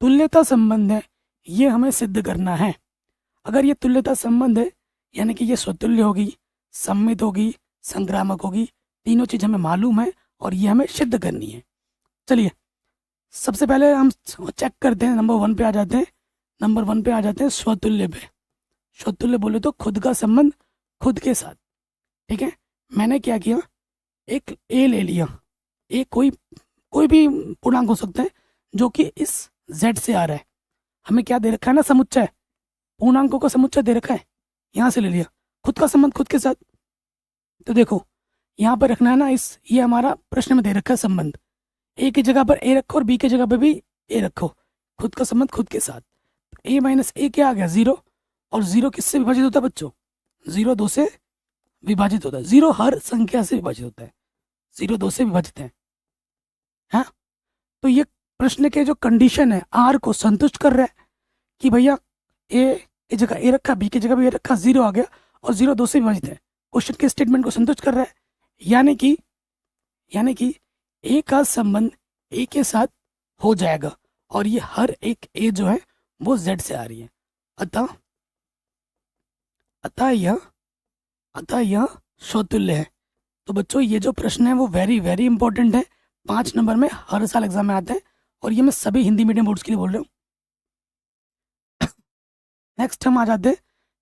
तुल्यता संबंध है, ये हमें सिद्ध करना है। अगर ये तुल्यता संबंध है यानी कि ये स्वतुल्य होगी, सम्मित होगी, संक्रामक होगी, तीनों चीज हमें मालूम है और ये हमें सिद्ध करनी है। चलिए सबसे पहले हम चेक करते हैं, नंबर वन पे आ जाते हैं। नंबर वन पे आ जाते हैं स्वतुल्य पे। स्वतुल्य बोले तो खुद का संबंध खुद के साथ, ठीक है। मैंने क्या किया, एक ए ले लिया, ए कोई कोई भी पूर्णांक हो सकता है जो कि इस जेड से आ रहा है। हमें क्या दे रखा है ना, समुच्चय, पूर्णांकों का समुच्चय दे रखा है, यहाँ से ले लिया, खुद का संबंध खुद के साथ। तो देखो यहाँ पर रखना है ना, इस ये हमारा प्रश्न में दे रखा है संबंध, ए की जगह पर ए रखो और बी की जगह पर भी ए रखो, खुद का संबंध खुद के साथ। ए माइनस ए क्या आ गया, जीरो, और जीरो किससे विभाजित होता है बच्चों? जीरो दो से विभाजित होता है, जीरो हर संख्या से विभाजित होता है, जीरो दो से विभाजित है, हाँ। तो ये प्रश्न के जो कंडीशन है आर को संतुष्ट कर रहा है कि भैया ए की जगह ए रखा, बी की जगह भी ए रखा, जीरो आ गया और जीरो दो से विभाजित है, क्वेश्चन के स्टेटमेंट को संतुष्ट कर रहा है। यानी कि ए का संबंध ए के साथ हो जाएगा, और ये हर एक ए जो है वो जेड से आ रही है, अतः यह स्वतुल्य है। तो बच्चों ये जो प्रश्न है वो वेरी वेरी इंपॉर्टेंट है, 5 नंबर में हर साल एग्जाम में आता है, और ये मैं सभी हिंदी मीडियम बोर्ड्स के लिए बोल रहा हूँ। नेक्स्ट हम आ जाते हैं,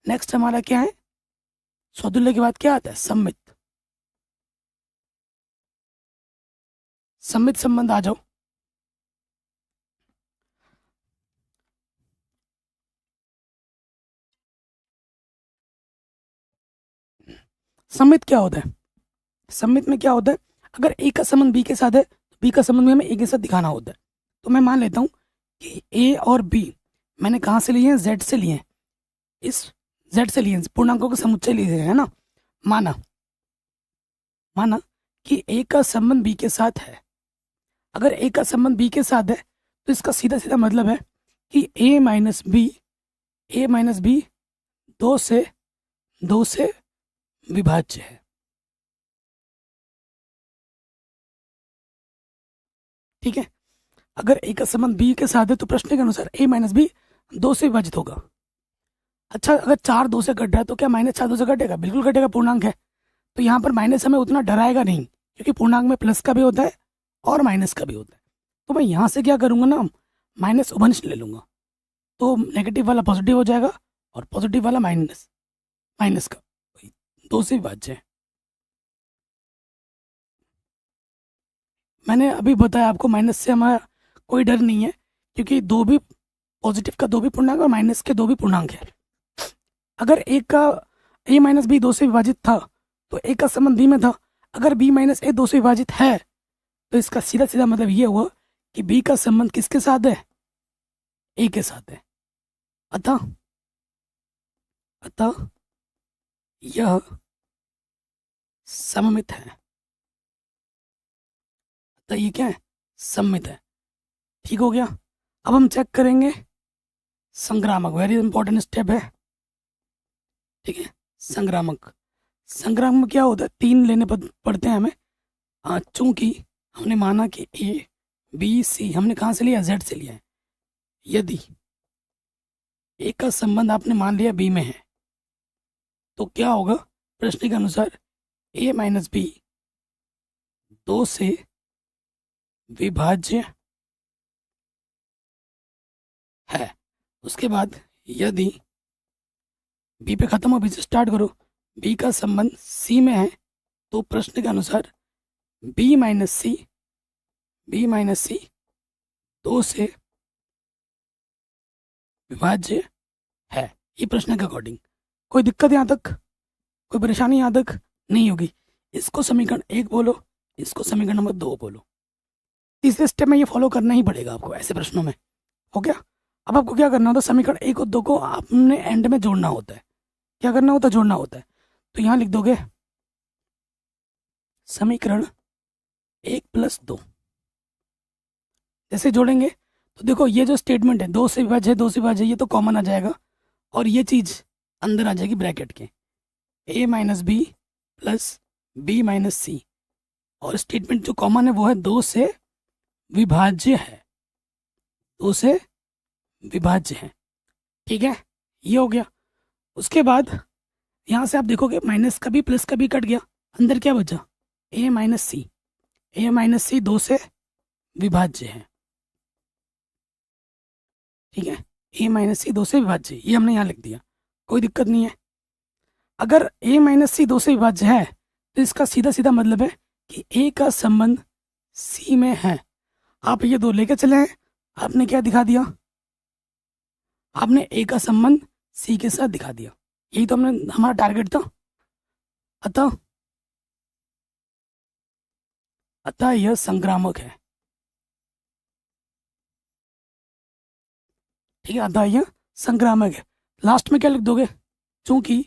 नेक्स्ट हमारा क्या है, स्वतुल्य के बाद क्या आता है, सम्मित। सममित संबंध आ जाओ। सममित क्या होता है? सममित में क्या होता है, अगर ए का संबंध बी के साथ है तो बी का संबंध भी हमें ए के साथ दिखाना होता है। तो मैं मान लेता हूँ कि ए और बी मैंने कहाँ से लिए हैं, जेड से लिए हैं, इस जेड से लिए हैं, पूर्णांकों के समुच्चय लिए हैं, है ना। माना माना कि ए का संबंध बी के साथ है। अगर ए का संबंध बी के साथ है तो इसका सीधा सीधा मतलब है कि ए माइनस बी दो से विभाज्य है। ठीक है, अगर ए का संबंध बी के साथ है तो प्रश्न के अनुसार ए माइनस बी दो से विभाजित होगा। अच्छा, अगर 4 2 से घट रहा है तो क्या माइनस 4 2 से घटेगा? बिल्कुल घटेगा, पूर्णांक है। तो यहाँ पर माइनस हमें उतना डराएगा नहीं, क्योंकि पूर्णांक में प्लस का भी होता है और माइनस का भी होता है। तो मैं यहाँ से क्या करूँगा ना, माइनस उभंश ले लूँगा, तो नेगेटिव वाला पॉजिटिव हो जाएगा और पॉजिटिव वाला माइनस का, दो से विभाज्य है। मैंने अभी बताया आपको, माइनस से हमारा कोई डर नहीं है, क्योंकि दो भी पॉजिटिव का दो भी पूर्णांक और माइनस के दो भी पूर्णांक है। अगर एक का ए माइनस बी दो से विभाजित था तो ए का संबंध बी में था। अगर बी माइनस ए दो से विभाजित है तो इसका सीधा सीधा मतलब ये हुआ कि बी का संबंध किसके साथ है? ए के साथ है। अतः यह सममित है। अतः ये क्या है? सममित है। ठीक हो गया। अब हम चेक करेंगे संक्रामक, वेरी इंपॉर्टेंट स्टेप है। ठीक है, संक्रामक में क्या होता है, 3 लेने पड़ते हैं हमें। चूंकि हमने माना कि ए बी सी हमने कहाँ से लिया? जेड से लिया है। यदि ए का संबंध आपने मान लिया बी में है तो क्या होगा? प्रश्न के अनुसार ए माइनस बी दो से विभाज्य है। उसके बाद यदि बी पे खत्म हो, बी से स्टार्ट करो, बी का संबंध सी में है तो प्रश्न के अनुसार बी माइनस सी दो से विभाज्य है। ये प्रश्न के अकॉर्डिंग। कोई दिक्कत यहाँ तक, कोई परेशानी यहाँ तक नहीं होगी। इसको समीकरण 1 बोलो, इसको समीकरण नंबर 2 बोलो। तीसरे स्टेप में ये फॉलो करना ही पड़ेगा आपको ऐसे प्रश्नों में। हो गया। अब आपको क्या करना होता है, समीकरण 1 और 2 को आपने एंड में जोड़ना होता है। क्या करना होता है? जोड़ना होता है। तो यहाँ लिख दोगे समीकरण 1 + 2। जैसे जोड़ेंगे तो देखो, ये जो स्टेटमेंट है दो से विभाज्य, ये तो कॉमन आ जाएगा और ये चीज अंदर आ जाएगी ब्रैकेट के, a minus B plus B minus C, और स्टेटमेंट जो कॉमन है वो है दो से विभाज्य है, दो से विभाज्य है। ठीक है, ये हो गया। उसके बाद यहाँ से आप देखोगे माइनस का भी प्लस का भी कट गया, अंदर क्या बचा? a माइनस सी दो से विभाज्य है। ठीक है, a माइनस सी दो से विभाज्य, ये हमने यहाँ लिख दिया, कोई दिक्कत नहीं है। अगर a माइनस सी दो से विभाज्य है तो इसका सीधा सीधा मतलब है कि a का संबंध c में है। आप ये दो लेके चले हैं, आपने क्या दिखा दिया? आपने a का संबंध c के साथ दिखा दिया। यही तो हमारा टारगेट था। अतः यह संक्रामक है। ठीक है, अतः यह संक्रामक है। लास्ट में क्या लिख दोगे? चूंकि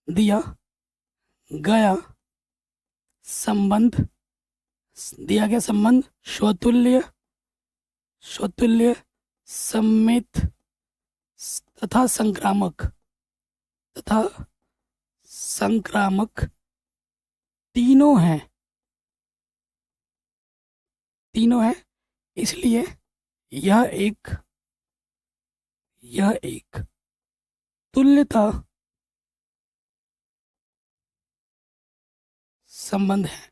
दिया गया संबंध स्वतुल्य सममित तथा संक्रामक तीनों हैं, इसलिए यह एक तुल्यता संबंध है।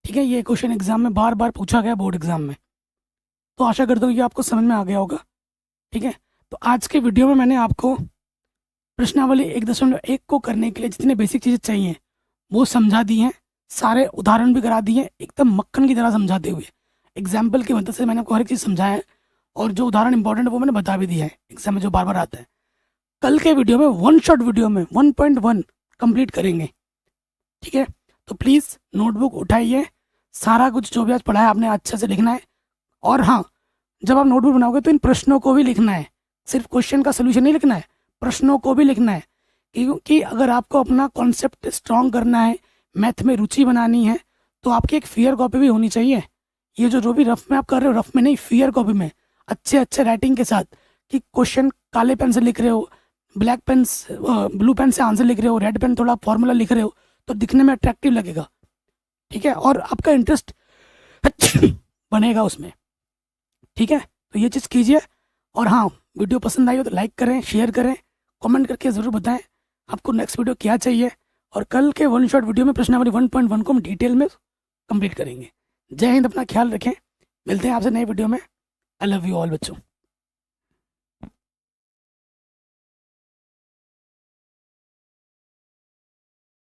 ठीक है, ये क्वेश्चन एग्जाम में बार बार पूछा गया, बोर्ड एग्जाम में। तो आशा करता हूँ ये आपको समझ में आ गया होगा। ठीक है, तो आज के वीडियो में मैंने आपको प्रश्नावली 1.1 को करने के लिए जितने बेसिक चीज़ें चाहिए वो समझा दी हैं, सारे उदाहरण भी करा दिए एकदम मक्खन की तरह समझाते हुए। एग्जाम्पल की मदद से मैंने आपको हर एक चीज़ समझाया है, और जो उदाहरण इंपॉर्टेंट है वो मैंने बता भी दिया है एग्जाम में जो बार बार आता है। कल के वीडियो में वन शॉट वीडियो में 1.1 कंप्लीट करेंगे, ठीक है। तो प्लीज़ नोटबुक उठाइए, सारा कुछ जो भी आज पढ़ा है आपने अच्छे से लिखना है। और हाँ, जब आप नोटबुक बनाओगे तो इन प्रश्नों को भी लिखना है, सिर्फ क्वेश्चन का सोल्यूशन नहीं लिखना है, प्रश्नों को भी लिखना है। क्योंकि अगर आपको अपना कॉन्सेप्ट स्ट्रॉन्ग करना है, मैथ में रुचि बनानी है, तो आपकी एक फियर कॉपी भी होनी चाहिए। ये जो भी रफ में आप कर रहे हो, रफ में नहीं, फियर कॉपी में अच्छे अच्छे राइटिंग के साथ, कि क्वेश्चन काले पेन से लिख रहे हो, ब्लैक पेन ब्लू पेन से आंसर लिख रहे हो, रेड पेन थोड़ा फॉर्मूला लिख रहे हो, तो दिखने में अट्रैक्टिव लगेगा, ठीक है, और आपका इंटरेस्ट बनेगा उसमें, ठीक है। तो ये चीज़ कीजिए। और हाँ, वीडियो पसंद आई हो तो लाइक करें, शेयर करें, कमेंट करके ज़रूर बताएं आपको नेक्स्ट वीडियो क्या चाहिए। और कल के वन शॉट वीडियो में प्रश्नावली 1.1 को हम डिटेल में कंप्लीट करेंगे। जय हिंद, अपना ख्याल रखें, मिलते हैं आपसे नई वीडियो में। आई लव यू ऑल बच्चों।